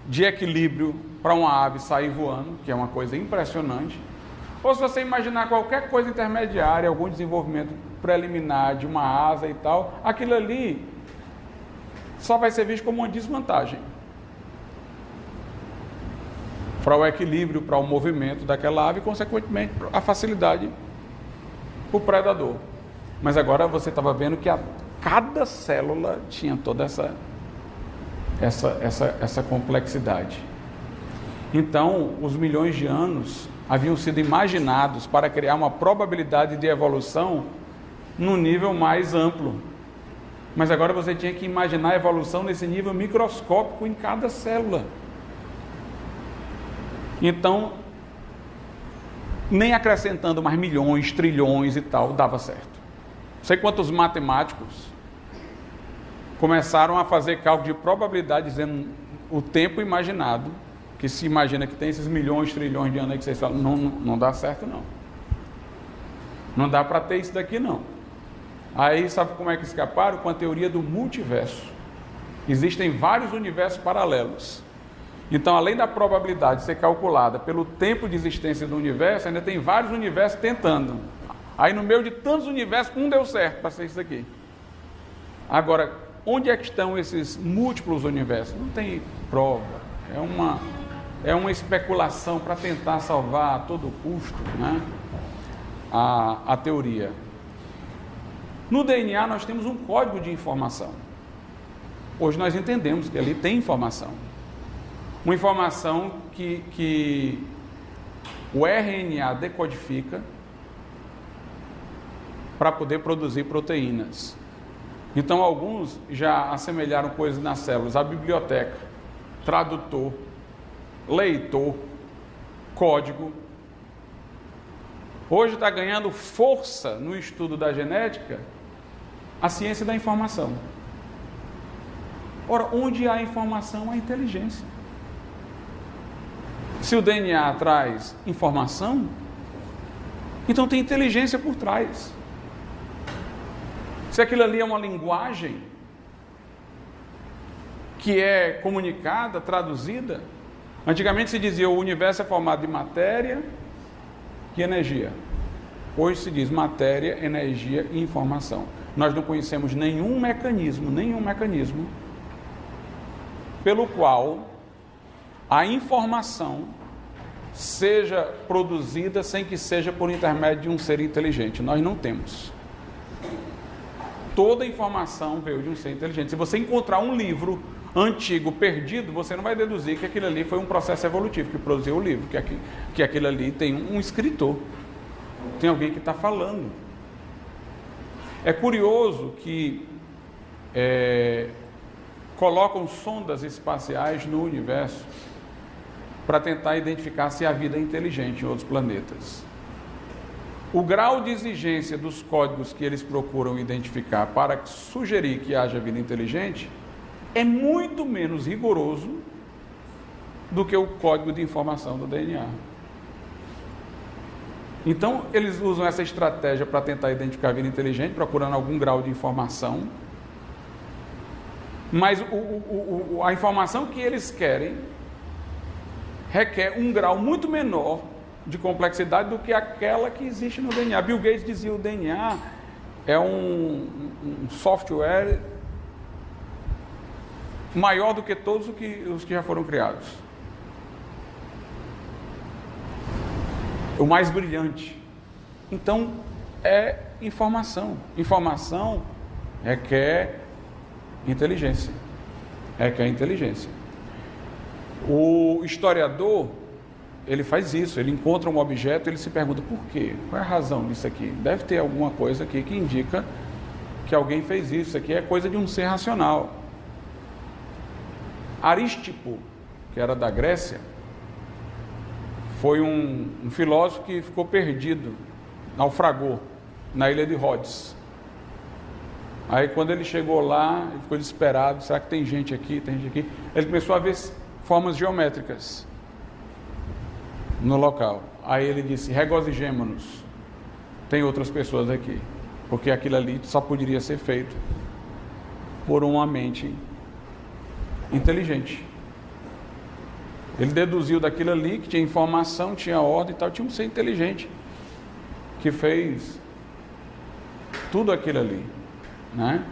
de equilíbrio para uma ave sair voando, que é uma coisa impressionante, ou se você imaginar qualquer coisa intermediária, algum desenvolvimento preliminar de uma asa e tal, aquilo ali só vai ser visto como uma desvantagem para o equilíbrio, para o movimento daquela ave e, consequentemente, a facilidade para o predador. Mas agora você estava vendo que cada célula tinha toda essa complexidade. Então, os milhões de anos haviam sido imaginados para criar uma probabilidade de evolução num nível mais amplo. Mas agora você tinha que imaginar a evolução nesse nível microscópico em cada célula. Então, nem acrescentando mais milhões, trilhões e tal, dava certo. Não sei quantos matemáticos começaram a fazer cálculo de probabilidade, dizendo o tempo imaginado, que se imagina que tem esses milhões, trilhões de anos aí que vocês falam, não dá certo não. Não dá para ter isso daqui não. Aí sabe como é que escaparam? Com a teoria do multiverso. Existem vários universos paralelos. Então, além da probabilidade ser calculada pelo tempo de existência do universo, ainda tem vários universos tentando. Aí no meio de tantos universos, um deu certo para ser isso aqui. Agora, onde é que estão esses múltiplos universos? Não tem prova. É uma especulação para tentar salvar a todo custo, né, a teoria. No DNA nós temos um código de informação. Hoje nós entendemos que ali tem informação. Uma informação que o RNA decodifica para poder produzir proteínas. Então alguns já assemelharam coisas nas células, a biblioteca, tradutor, leitor, código. Hoje está ganhando força no estudo da genética a ciência da informação. Ora, onde há informação, há inteligência. Se o DNA traz informação, então tem inteligência por trás. Se aquilo ali é uma linguagem que é comunicada, traduzida, antigamente se dizia o universo é formado de matéria e energia. Hoje se diz matéria, energia e informação. Nós não conhecemos nenhum mecanismo pelo qual a informação seja produzida sem que seja por intermédio de um ser inteligente. Nós não temos. Toda informação veio de um ser inteligente. Se você encontrar um livro antigo perdido, você não vai deduzir que aquilo ali foi um processo evolutivo que produziu o livro, que aquilo ali tem um escritor, tem alguém que está falando. É curioso que colocam sondas espaciais no universo para tentar identificar se há vida inteligente em outros planetas. O grau de exigência dos códigos que eles procuram identificar para sugerir que haja vida inteligente é muito menos rigoroso do que o código de informação do DNA. Então, eles usam essa estratégia para tentar identificar a vida inteligente, procurando algum grau de informação, mas a informação que eles querem requer um grau muito menor de complexidade do que aquela que existe no DNA. Bill Gates dizia que o DNA é um software maior do que todos os que já foram criados. O mais brilhante. Então, é informação. Informação requer inteligência. Requer inteligência. O historiador, ele faz isso, ele encontra um objeto, ele se pergunta por quê? Qual é a razão disso aqui? Deve ter alguma coisa aqui que indica que alguém fez isso. Isso aqui é coisa de um ser racional. Arístipo, que era da Grécia, foi um filósofo que ficou perdido, naufragou na ilha de Rhodes. Aí quando ele chegou lá, ele ficou desesperado, será que tem gente aqui, tem gente aqui? Ele começou a ver formas geométricas no local. Aí ele disse, regozijemo-nos, tem outras pessoas aqui, porque aquilo ali só poderia ser feito por uma mente inteligente. Ele deduziu daquilo ali que tinha informação, tinha ordem e tal, tinha um ser inteligente que fez tudo aquilo ali, né?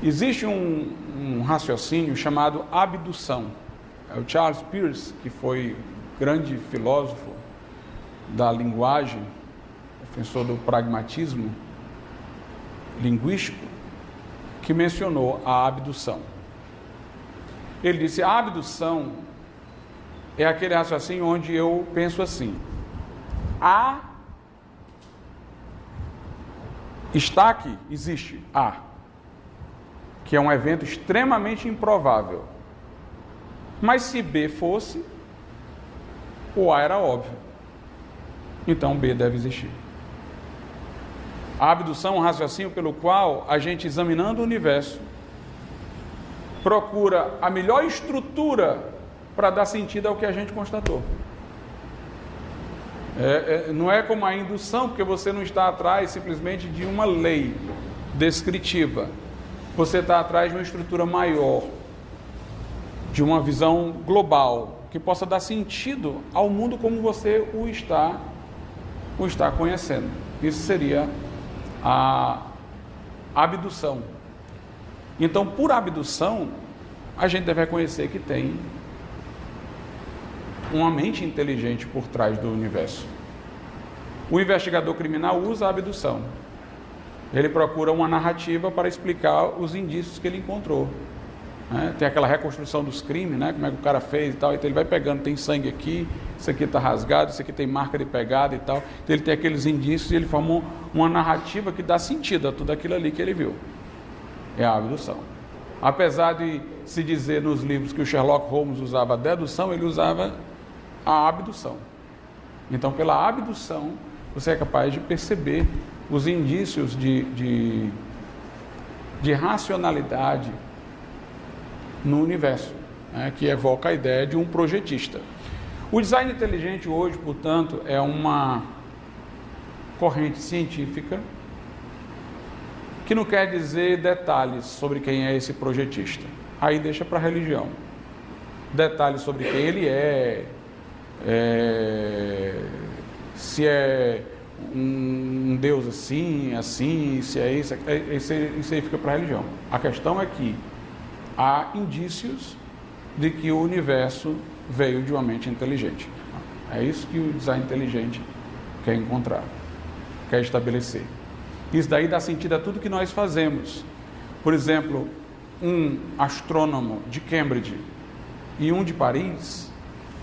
Existe um raciocínio chamado abdução. É o Charles Peirce, que foi grande filósofo da linguagem, defensor do pragmatismo, linguístico que mencionou a abdução. Ele disse: a abdução é aquele raciocínio onde eu penso assim: A está aqui, existe A, que é um evento extremamente improvável. Mas se B fosse, o A era óbvio. Então B deve existir. A abdução é um raciocínio pelo qual a gente, examinando o universo, procura a melhor estrutura para dar sentido ao que a gente constatou. Não é como a indução, porque você não está atrás simplesmente de uma lei descritiva. Você está atrás de uma estrutura maior, de uma visão global, que possa dar sentido ao mundo como você o está conhecendo. Isso seria a abdução. Então, por abdução, a gente deve reconhecer que tem uma mente inteligente por trás do universo. O investigador criminal usa a abdução. Ele procura uma narrativa para explicar os indícios que ele encontrou. Tem aquela reconstrução dos crimes, como é que o cara fez e tal. Então ele vai pegando, tem sangue aqui, isso aqui está rasgado, isso aqui tem marca de pegada e tal. Então ele tem aqueles indícios e ele forma uma narrativa que dá sentido a tudo aquilo ali que ele viu. É a abdução. Apesar de se dizer nos livros que o Sherlock Holmes usava a dedução, ele usava a abdução. Então, pela abdução, você é capaz de perceber os indícios de racionalidade no universo, que evoca a ideia de um projetista. O design inteligente hoje, portanto, é uma corrente científica que não quer dizer detalhes sobre quem é esse projetista. Aí deixa para a religião. Detalhes sobre quem ele se é um Deus assim, se é isso aí fica para a religião. A questão é que há indícios de que o universo veio de uma mente inteligente. É isso que o design inteligente quer encontrar, quer estabelecer. Isso daí dá sentido a tudo que nós fazemos. Por exemplo, um astrônomo de Cambridge e um de Paris,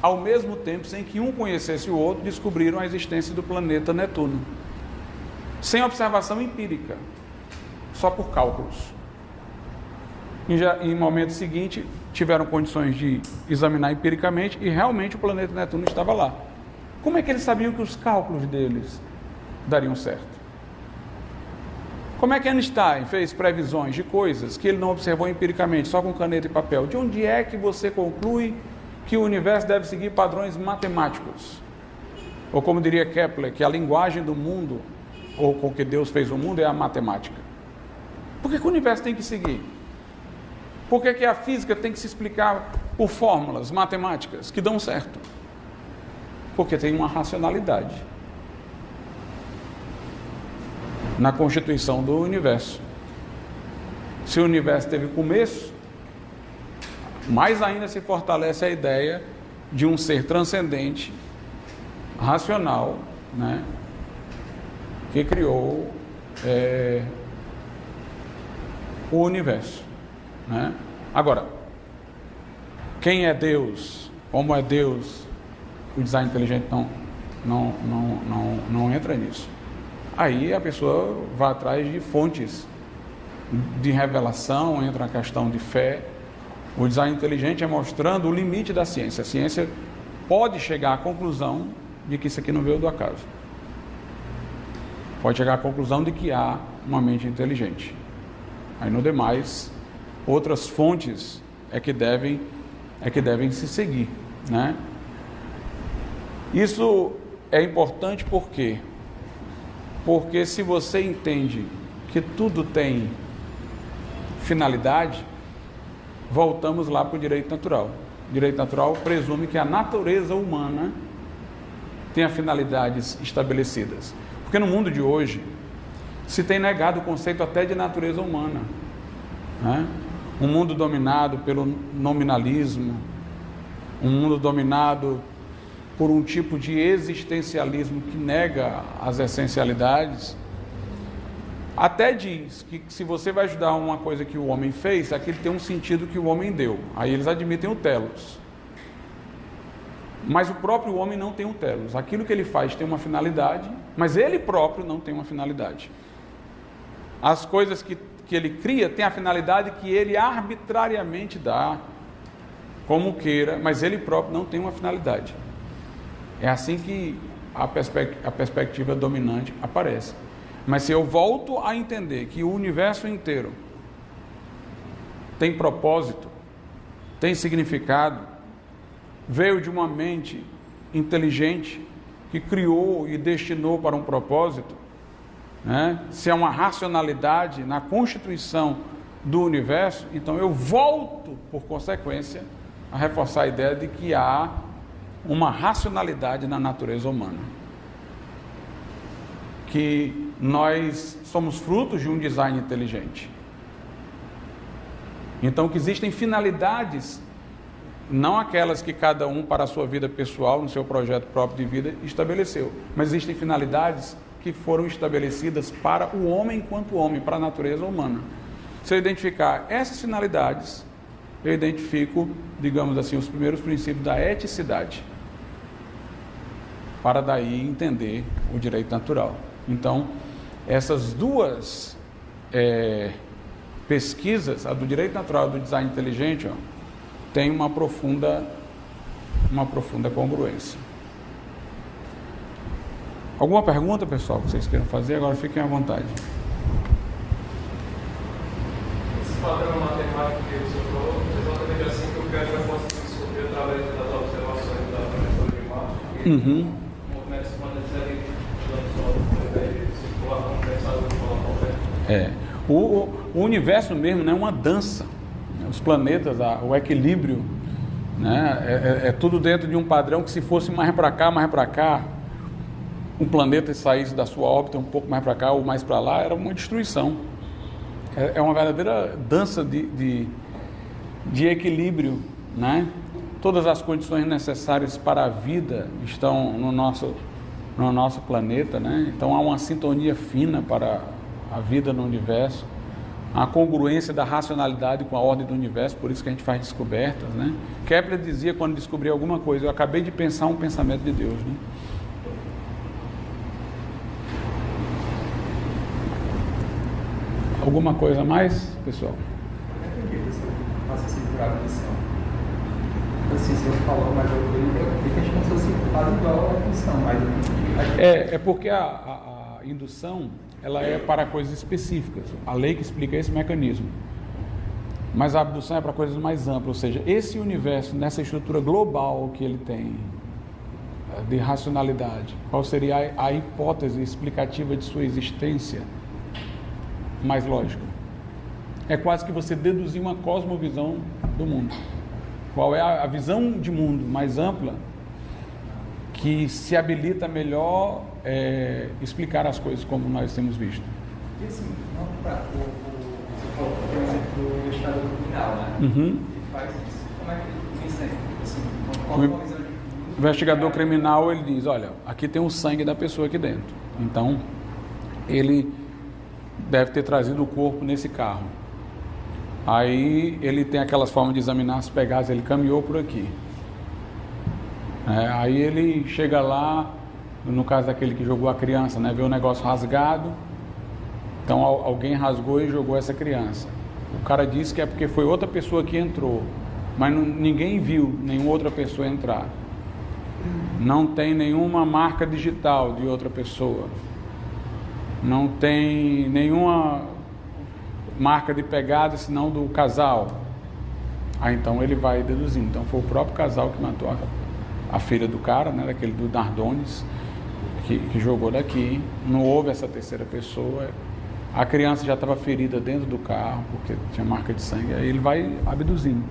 ao mesmo tempo, sem que um conhecesse o outro, descobriram a existência do planeta Netuno. Sem observação empírica, só por cálculos. Em momento seguinte, tiveram condições de examinar empiricamente e realmente o planeta Netuno estava lá. Como é que eles sabiam que os cálculos deles dariam certo? Como é que Einstein fez previsões de coisas que ele não observou empiricamente, só com caneta e papel? De onde é que você conclui que o universo deve seguir padrões matemáticos? Ou como diria Kepler, que a linguagem do mundo, ou com que Deus fez o mundo, é a matemática. Por que o universo tem que seguir? Por que a física tem que se explicar por fórmulas matemáticas que dão certo? Porque tem uma racionalidade na constituição do universo. Se o universo teve começo, mais ainda se fortalece a ideia de um ser transcendente, racional, que criou o universo. Agora, quem é Deus, como é Deus, o design inteligente não entra nisso. Aí a pessoa vai atrás de fontes de revelação, entra na questão de fé. O design inteligente é mostrando o limite da ciência. A ciência pode chegar à conclusão de que isso aqui não veio do acaso. Pode chegar à conclusão de que há uma mente inteligente. Aí no demais, outras fontes é que devem se seguir, Isso é importante por quê? Porque se você entende que tudo tem finalidade, voltamos lá para o direito natural. O direito natural presume que a natureza humana tenha finalidades estabelecidas. Porque no mundo de hoje se tem negado o conceito até de natureza humana. Um mundo dominado pelo nominalismo, um mundo dominado por um tipo de existencialismo que nega as essencialidades. Até diz que se você vai ajudar uma coisa que o homem fez, aquilo tem um sentido que o homem deu. Aí eles admitem o telos. Mas o próprio homem não tem o telos. Aquilo que ele faz tem uma finalidade, mas ele próprio não tem uma finalidade. As coisas que ele cria têm a finalidade que ele arbitrariamente dá, como queira, mas ele próprio não tem uma finalidade. É assim que a perspectiva dominante aparece. Mas se eu volto a entender que o universo inteiro tem propósito, tem significado, veio de uma mente inteligente que criou e destinou para um propósito, né? Se é uma racionalidade na constituição do universo, então eu volto, por consequência, a reforçar a ideia de que há uma racionalidade na natureza humana. Que nós somos frutos de um design inteligente. Então, que existem finalidades, não aquelas que cada um para a sua vida pessoal, no seu projeto próprio de vida, estabeleceu, mas existem finalidades que foram estabelecidas para o homem enquanto homem, para a natureza humana. Se eu identificar essas finalidades, eu identifico, digamos assim, os primeiros princípios da eticidade, para daí entender o direito natural. Então, essas duas pesquisas, a do direito natural e do design inteligente, tem uma profunda congruência. Alguma pergunta, pessoal, que vocês queiram fazer? Agora fiquem à vontade. Esse padrão matemático que o senhor falou, exatamente assim que o Pedro vai conseguir descobrir através das observações da professora de Marte. Uhum. O universo mesmo, né, é uma dança. Os planetas, o equilíbrio, né, é tudo dentro de um padrão que, se fosse mais para cá, um planeta saísse da sua órbita um pouco mais para cá ou mais para lá, era uma destruição. É uma verdadeira dança de equilíbrio, né? Todas as condições necessárias para a vida estão no nosso planeta, né? Então há uma sintonia fina para a vida no universo, a congruência da racionalidade com a ordem do universo, por isso que a gente faz descobertas, né? Kepler dizia, quando descobria alguma coisa, eu acabei de pensar um pensamento de Deus, né? Alguma coisa a mais, pessoal? Eu entendi, professor. Faça assim por abolição. Assim, o senhor falou, mas eu entendi que a gente não fosse quase igual à indução, mas... É porque a indução, ela é para coisas específicas. A lei que explica esse mecanismo. Mas a abdução é para coisas mais amplas, ou seja, esse universo, nessa estrutura global que ele tem, de racionalidade, qual seria a hipótese explicativa de sua existência mais lógica? É quase que você deduzir uma cosmovisão do mundo. Qual é a visão de mundo mais ampla que se habilita melhor explicar as coisas como nós temos visto? E assim, não para você falou, por exemplo, do estado criminal, né? Uhum. Que faz isso. Como é que ele pensa assim, qual a visão de mundo? O investigador criminal, ele diz, olha, aqui tem o sangue da pessoa aqui dentro. Então, ele deve ter trazido o corpo nesse carro. Aí ele tem aquelas formas de examinar as pegadas, ele caminhou por aqui. Aí ele chega lá, no caso daquele que jogou a criança, né, vê o negócio rasgado, então alguém rasgou e jogou essa criança. O cara disse que é porque foi outra pessoa que entrou, mas ninguém viu nenhuma outra pessoa entrar. Não tem nenhuma marca digital de outra pessoa. Não tem nenhuma marca de pegada senão do casal. Aí então ele vai deduzindo. Então foi o próprio casal que matou a filha do cara, né, daquele do Nardones, que jogou daqui. Não houve essa terceira pessoa. A criança já estava ferida dentro do carro porque tinha marca de sangue. Aí ele vai abduzindo.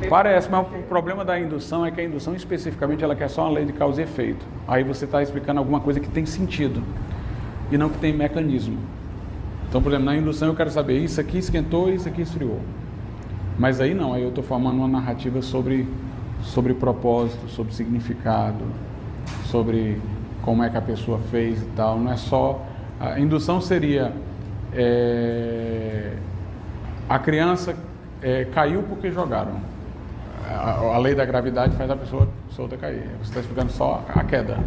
Parece, mas o problema da indução é que a indução especificamente ela quer só uma lei de causa e efeito. Aí você está explicando alguma coisa que tem sentido e não que tem mecanismo. Então, por exemplo, na indução eu quero saber isso aqui esquentou e isso aqui esfriou. Mas aí não, aí eu estou formando uma narrativa sobre propósito, sobre significado, sobre como é que a pessoa fez e tal. Não é só... A indução seria... a criança caiu porque jogaram. A lei da gravidade faz a pessoa solta cair. Você está explicando só a queda.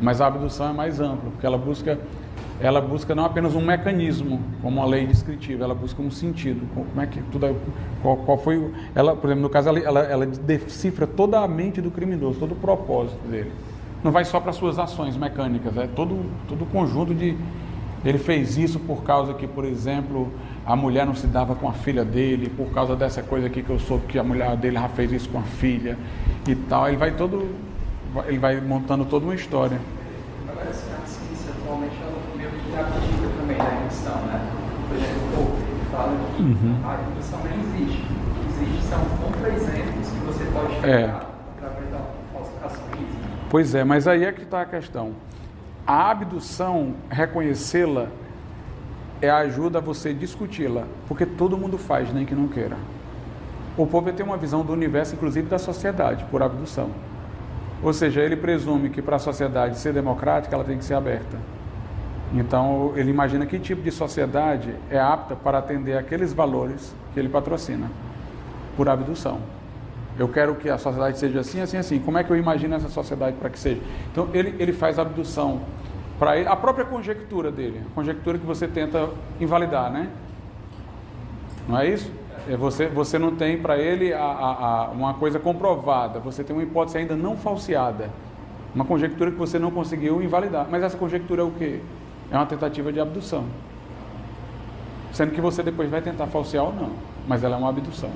Mas a abdução é mais ampla, porque ela busca não apenas um mecanismo, como uma lei descritiva, ela busca um sentido. Como é que tudo, qual foi, ela, por exemplo, no caso ela decifra toda a mente do criminoso, todo o propósito dele. Não vai só para suas ações mecânicas, é todo o conjunto de ele fez isso por causa que, por exemplo, a mulher não se dava com a filha dele, por causa dessa coisa aqui que eu soube que a mulher dele já fez isso com a filha e tal. Ele vai montando toda uma história. Agora, assim, a ciência atualmente ela meio que abdica também da indução, né? Por exemplo, o Popper, ele fala que a indução não existe. O que existe são contra-exemplos que você pode chegar através da falsificação física. Pois é, mas aí é que está a questão. A abdução, reconhecê-la, ajuda a você discuti-la, porque todo mundo faz, nem que não queira. O Popper tem uma visão do universo, inclusive da sociedade, por abdução. Ou seja, ele presume que para a sociedade ser democrática, ela tem que ser aberta. Então, ele imagina que tipo de sociedade é apta para atender aqueles valores que ele patrocina, por abdução. Eu quero que a sociedade seja assim, assim, assim. Como é que eu imagino essa sociedade para que seja? Então, ele faz a abdução para ele, a própria conjectura dele, a conjectura que você tenta invalidar, né? Não é isso? Você não tem para ele uma coisa comprovada, você tem uma hipótese ainda não falseada, uma conjectura que você não conseguiu invalidar. Mas essa conjectura é o quê? É uma tentativa de abdução. Sendo que você depois vai tentar falsear ou não, mas ela é uma abdução.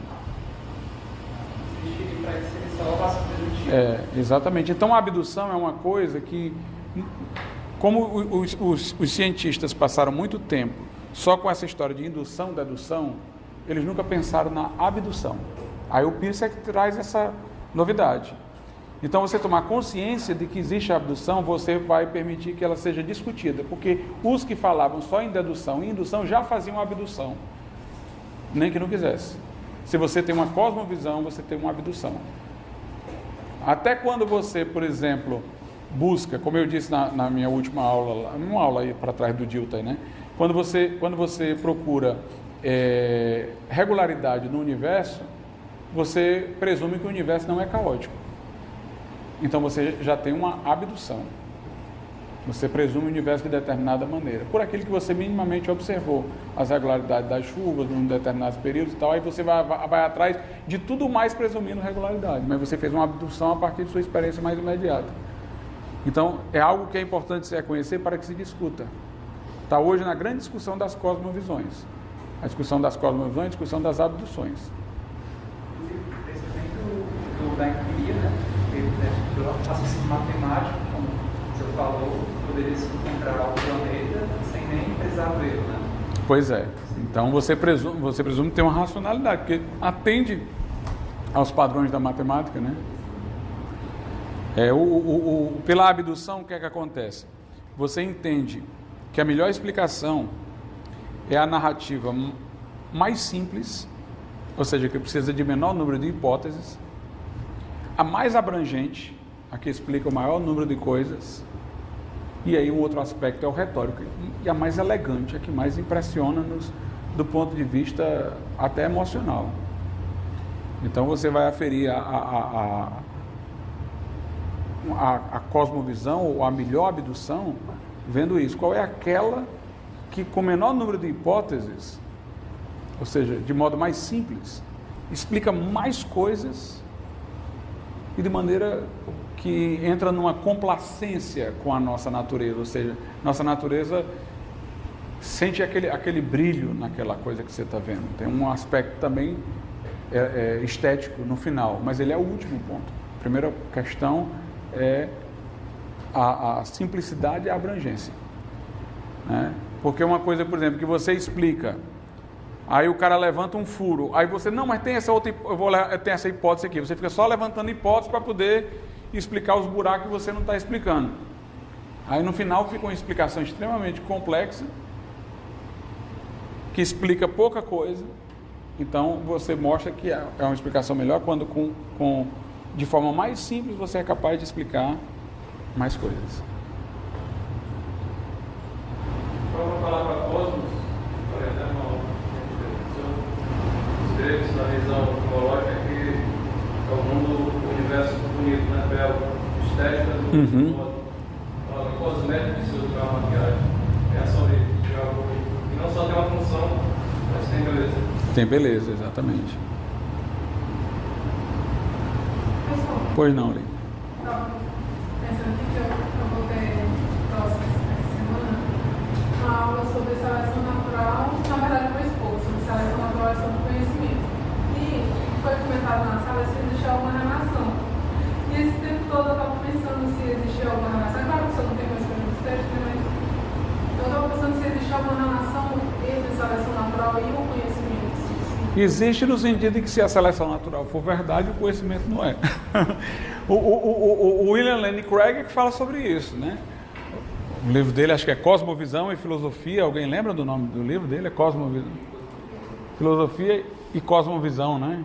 Exatamente. Então a abdução é uma coisa que, como os cientistas passaram muito tempo só com essa história de indução, dedução, eles nunca pensaram na abdução. Aí o Peirce é que traz essa novidade. Então você tomar consciência de que existe a abdução, você vai permitir que ela seja discutida, porque os que falavam só em dedução e indução já faziam abdução, nem que não quisesse. Se você tem uma cosmovisão, você tem uma abdução. Até quando você, por exemplo, busca, como eu disse na minha última aula, uma aula aí para trás do Dilthey, né? Quando você procura regularidade no universo, você presume que o universo não é caótico. Então você já tem uma abdução. Você presume o universo de determinada maneira, por aquilo que você minimamente observou, as regularidades das chuvas em determinados períodos e tal, aí você vai atrás de tudo mais presumindo regularidade, mas você fez uma abdução a partir de sua experiência mais imediata. Então, é algo que é importante se reconhecer para que se discuta. Está hoje na grande discussão das cosmovisões. A discussão das cosmovisões, a discussão das abduções. Inclusive, da empiria, né? Do raciocínio matemático, como você falou, poderia se encontrar o planeta sem nem precisar vê-lo, né? Pois é. Então você presume ter uma racionalidade, porque atende aos padrões da matemática, né? Pela abdução, o que é que acontece? Você entende que a melhor explicação é a narrativa mais simples, ou seja, que precisa de menor número de hipóteses, a mais abrangente, a que explica o maior número de coisas, e aí um outro aspecto é o retórico, e a mais elegante, a que mais impressiona-nos do ponto de vista até emocional. Então você vai aferir a cosmovisão, ou a melhor abdução, vendo isso. Qual é aquela que, com o menor número de hipóteses, ou seja, de modo mais simples, explica mais coisas e de maneira que entra numa complacência com a nossa natureza, ou seja, nossa natureza sente aquele brilho naquela coisa que você está vendo. Tem um aspecto também estético no final, mas ele é o último ponto. A primeira questão é a simplicidade e a abrangência, né? Porque uma coisa, por exemplo, que você explica, aí o cara levanta um furo, aí você, não, mas tem essa outra, tem essa hipótese aqui, você fica só levantando hipóteses para poder explicar os buracos que você não está explicando. Aí no final fica uma explicação extremamente complexa, que explica pouca coisa. Então você mostra que é uma explicação melhor quando de forma mais simples você é capaz de explicar mais coisas. o cosmético que se usa para maquiagem, reação de algo que não só tem uma função, mas tem beleza. Tem beleza, exatamente. Pois não, Lê. Pensando que eu vou ter próximo essa semana uma aula sobre seleção natural, na verdade meu esposo, sobre seleção natural e sobre conhecimento. E foi comentado na sala se existe alguma relação. E esse tempo todo eu estava pensando se existe alguma relação. É claro que você não tem conhecimento dos textos, né? Mas eu estava pensando se existe alguma relação entre seleção natural e o conhecimento. Existe no sentido de que se a seleção natural for verdade, o conhecimento não é. o William Lane Craig é que fala sobre isso, né? O livro dele acho que é Cosmovisão e Filosofia. Alguém lembra do nome do livro dele? É Cosmovisão. Filosofia e Cosmovisão, né?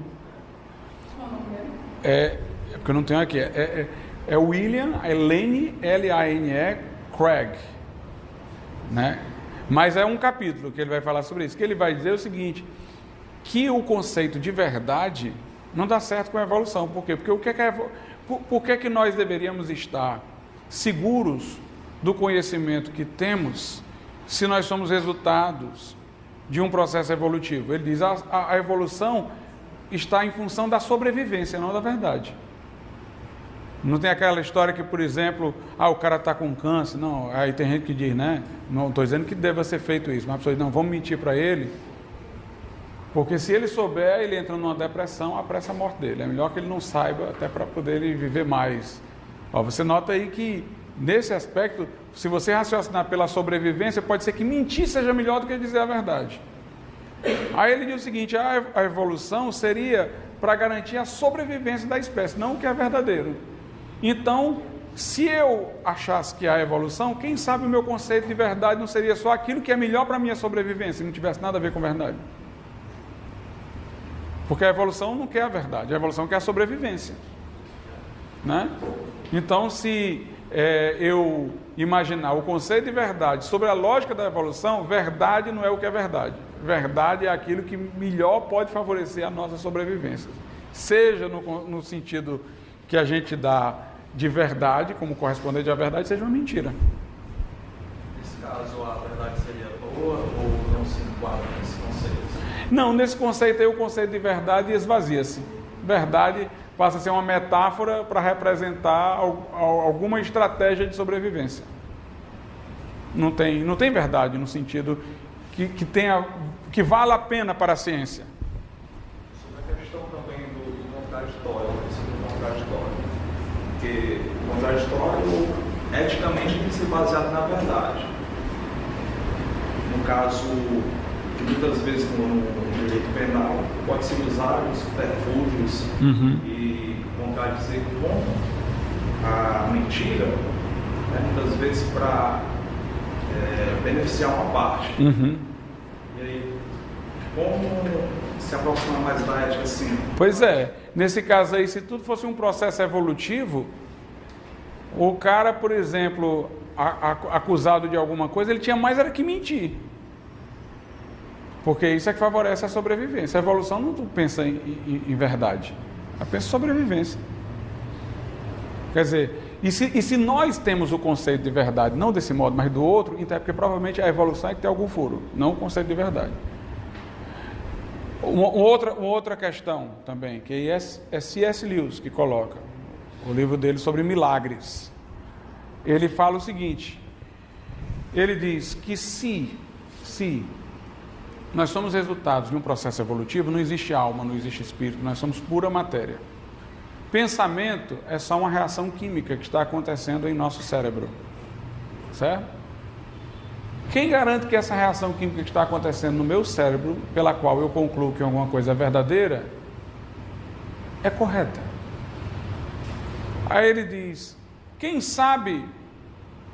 É porque eu não tenho aqui. É William Lane, Lane, Craig, né? Mas é um capítulo que ele vai falar sobre isso, que ele vai dizer o seguinte, que o conceito de verdade não dá certo com a evolução. Por quê? Porque por que nós deveríamos estar seguros do conhecimento que temos se nós somos resultados de um processo evolutivo? Ele diz, a evolução está em função da sobrevivência, não da verdade. Não tem aquela história que, por exemplo, o cara está com câncer. Não, aí tem gente que diz, né? Não estou dizendo que deva ser feito isso, mas a pessoa diz, não, vamos mentir para ele, porque se ele souber, ele entra numa depressão, apressa a morte dele. É melhor que ele não saiba, até para poder ele viver mais. Você nota aí que, nesse aspecto, se você raciocinar pela sobrevivência, pode ser que mentir seja melhor do que dizer a verdade. Aí ele diz o seguinte, a evolução seria para garantir a sobrevivência da espécie, não o que é verdadeiro. Então, se eu achasse que há evolução, quem sabe o meu conceito de verdade não seria só aquilo que é melhor para a minha sobrevivência, e não tivesse nada a ver com verdade. Porque a evolução não quer a verdade, a evolução quer a sobrevivência, né? Então, se eu imaginar o conceito de verdade sobre a lógica da evolução, verdade não é o que é verdade. Verdade é aquilo que melhor pode favorecer a nossa sobrevivência. Seja no sentido que a gente dá de verdade, como correspondente à verdade, seja uma mentira. Nesse caso, a verdade seria boa ou não se enquadra nesse conceito? Não, nesse conceito aí, o conceito de verdade esvazia-se. Verdade passa a ser uma metáfora para representar alguma estratégia de sobrevivência. Não tem verdade no sentido que vale a pena para a ciência. Sobre a questão também do contraditório, do contraditório. Porque o contraditório, eticamente, tem que ser baseado na verdade. No caso, que muitas vezes no direito penal pode-se usar os subterfúgios e contradizer com a mentira, né, muitas vezes para beneficiar uma parte. E aí, como se aproximar mais da ética assim? Pois é, nesse caso aí, se tudo fosse um processo evolutivo, o cara, por exemplo, acusado de alguma coisa, ele tinha mais era que mentir. Porque isso é que favorece a sobrevivência. A evolução não pensa em verdade, ela pensa em sobrevivência. Quer dizer, e se nós temos o conceito de verdade, não desse modo, mas do outro, então é porque provavelmente a evolução é que tem algum furo, não o conceito de verdade. Uma outra questão também, que é C.S. Lewis que coloca, o livro dele sobre milagres. Ele fala o seguinte, ele diz que se nós somos resultados de um processo evolutivo, não existe alma, não existe espírito, nós somos pura matéria. Pensamento é só uma reação química que está acontecendo em nosso cérebro, certo? Quem garante que essa reação química que está acontecendo no meu cérebro, pela qual eu concluo que alguma coisa é verdadeira, é correta? Aí ele diz, quem sabe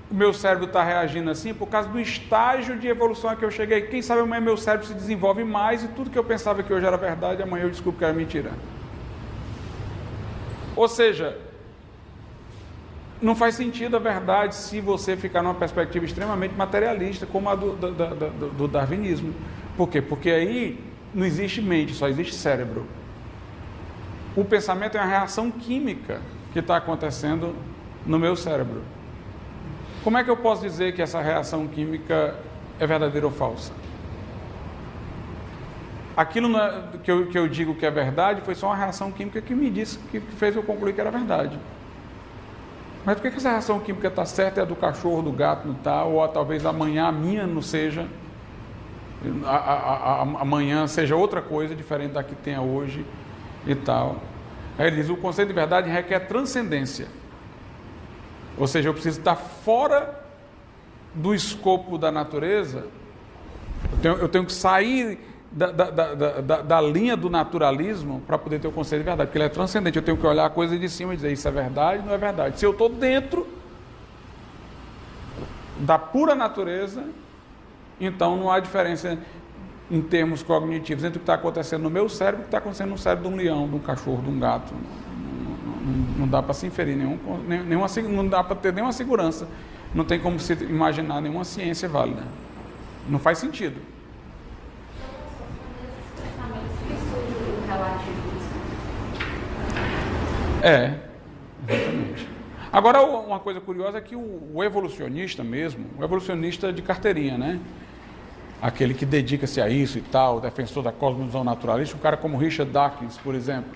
o meu cérebro está reagindo assim por causa do estágio de evolução a que eu cheguei. Quem sabe amanhã meu cérebro se desenvolve mais e tudo que eu pensava que hoje era verdade, amanhã eu descubro que era mentira. Ou seja, não faz sentido a verdade se você ficar numa perspectiva extremamente materialista, como a do darwinismo. Por quê? Porque aí não existe mente, só existe cérebro. O pensamento é uma reação química que está acontecendo no meu cérebro. Como é que eu posso dizer que essa reação química é verdadeira ou falsa? Aquilo que eu digo que é verdade foi só uma reação química que me disse, que fez eu concluir que era verdade. Mas por que essa reação química está certa e a do cachorro, do gato não está, ou talvez amanhã a minha não seja, amanhã seja outra coisa diferente da que tenha hoje e tal. Aí ele diz, o conceito de verdade requer transcendência. Ou seja, eu preciso estar fora do escopo da natureza, eu tenho que sair da linha do naturalismo para poder ter o conceito de verdade, porque ele é transcendente. Eu tenho que olhar a coisa de cima e dizer, isso é verdade, não é verdade. Se eu estou dentro da pura natureza, então não há diferença em termos cognitivos entre o que está acontecendo no meu cérebro e o que está acontecendo no cérebro de um leão, de um cachorro, de um gato. Não dá para se inferir não dá para ter nenhuma segurança, não tem como se imaginar nenhuma ciência válida. Não faz sentido. Exatamente. Agora, uma coisa curiosa é que o evolucionista mesmo, o evolucionista de carteirinha, né? Aquele que dedica-se a isso e tal, o defensor da cosmovisão naturalista, um cara como Richard Dawkins, por exemplo,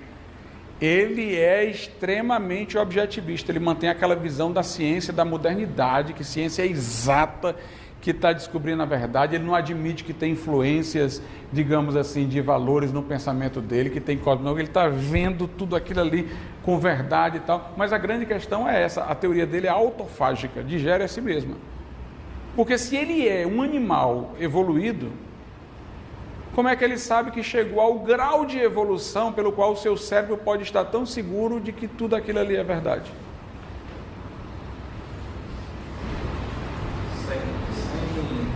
ele é extremamente objetivista, ele mantém aquela visão da ciência, da modernidade, que ciência é exata, que está descobrindo a verdade. Ele não admite que tem influências, digamos assim, de valores no pensamento dele, que tem cosmos. Ele está vendo tudo aquilo ali com verdade e tal. Mas a grande questão é essa, a teoria dele é autofágica, digere a si mesma. Porque se ele é um animal evoluído, como é que ele sabe que chegou ao grau de evolução pelo qual o seu cérebro pode estar tão seguro de que tudo aquilo ali é verdade?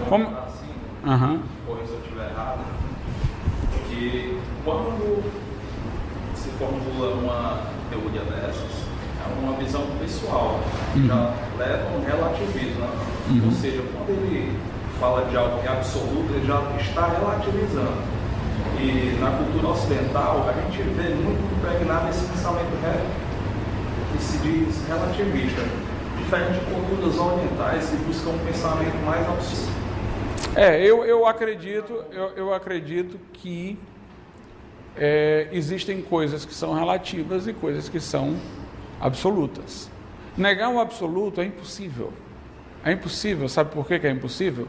Como? Assim, corrija se eu estiver errado, que quando se formula uma teoria dessas, é uma visão pessoal, já leva um relativismo, né? Ou seja, quando ele fala de algo que é absoluto, ele já está relativizando. E na cultura ocidental, a gente vê muito impregnado esse pensamento que se diz relativista. Diferente de culturas orientais, se busca um pensamento mais absoluto. Eu acredito que existem coisas que são relativas e coisas que são absolutas. Negar o absoluto é impossível. É impossível, sabe por que é impossível?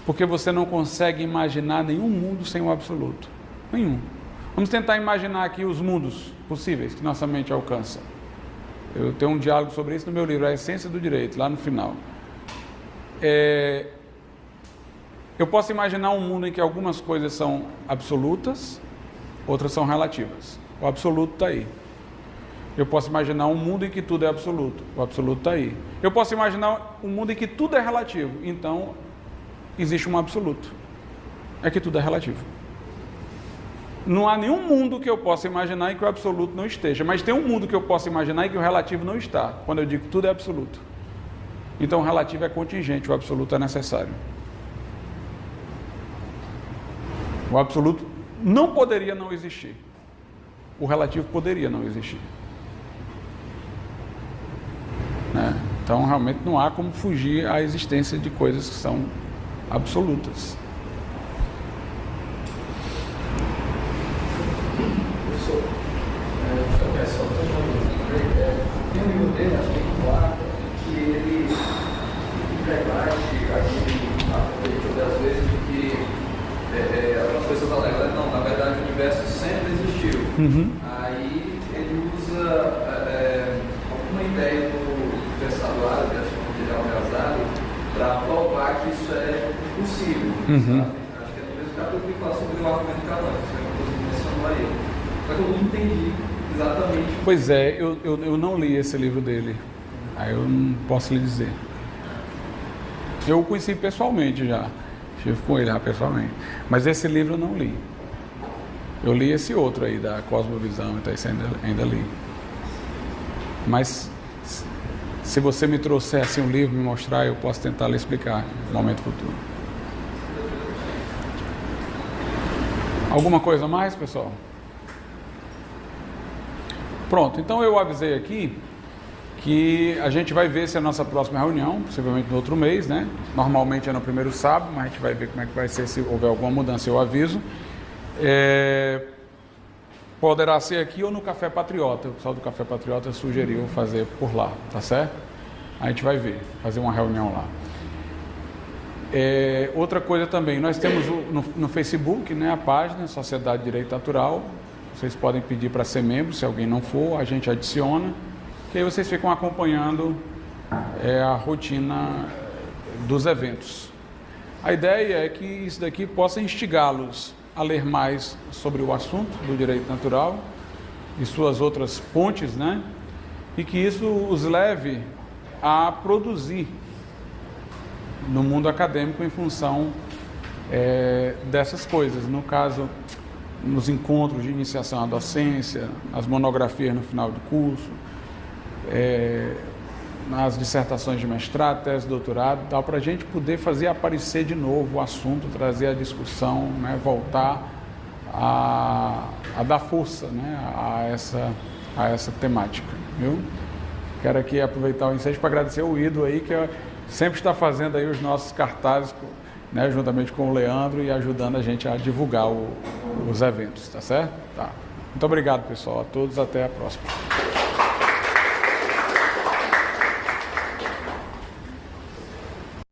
Porque você não consegue imaginar nenhum mundo sem o absoluto. Nenhum. Vamos tentar imaginar aqui os mundos possíveis que nossa mente alcança. Eu tenho um diálogo sobre isso no meu livro, A Essência do Direito, lá no final. Eu posso imaginar um mundo em que algumas coisas são absolutas, outras são relativas. O absoluto está aí. Eu posso imaginar um mundo em que tudo é absoluto. O absoluto está aí. Eu posso imaginar um mundo em que tudo é relativo. Então, existe um absoluto. É que tudo é relativo. Não há nenhum mundo que eu possa imaginar em que o absoluto não esteja. Mas tem um mundo que eu possa imaginar em que o relativo não está. Quando eu digo que tudo é absoluto. Então, o relativo é contingente, o absoluto é necessário. O absoluto não poderia não existir. O relativo poderia não existir. Né? Então, realmente não há como fugir à existência de coisas que são absolutas. Tem um livro dele, acho que é quarto, que ele das vezes de que algumas pessoas alegam, não, na verdade o universo sempre existiu. Aí ele usa alguma ideia do pensador árabe, acho que é o Ghazali, para provar que isso é impossível. Acho que é no mesmo capítulo que fala sobre o argumento de Kant, que você mencionou aí. Só que eu não entendi exatamente. Pois é, eu não li esse livro dele. Aí eu não posso lhe dizer. Eu o conheci pessoalmente já. Estive com ele pessoalmente. Mas esse livro eu não li. Eu li esse outro aí, da Cosmovisão, então esse ainda li. Mas se você me trouxesse um livro, me mostrar, eu posso tentar lhe explicar no momento futuro. Alguma coisa mais, pessoal? Pronto, então eu avisei aqui que a gente vai ver se a nossa próxima reunião, possivelmente no outro mês, né? Normalmente é no primeiro sábado, mas a gente vai ver como é que vai ser, se houver alguma mudança eu aviso. Poderá ser aqui ou no Café Patriota. O pessoal do Café Patriota sugeriu fazer por lá, tá certo? A gente vai ver, fazer uma reunião lá. Outra coisa também, nós temos no Facebook, né, a página Sociedade de Direito Natural. Vocês podem pedir para ser membro, se alguém não for, a gente adiciona, que aí vocês ficam acompanhando a rotina dos eventos. A ideia é que isso daqui possa instigá-los a ler mais sobre o assunto do direito natural e suas outras pontes, né? E que isso os leve a produzir no mundo acadêmico em função dessas coisas. No caso, nos encontros de iniciação à docência, nas monografias no final do curso, nas dissertações de mestrado, tese de doutorado, tal, para a gente poder fazer aparecer de novo o assunto, trazer a discussão, né, voltar a dar força, né, a essa temática, viu? Quero aqui aproveitar o ensejo para agradecer o Ido aí, que sempre está fazendo aí os nossos cartazes, né, juntamente com o Leandro e ajudando a gente a divulgar os eventos, tá certo? Tá. Muito obrigado, pessoal, a todos, até a próxima.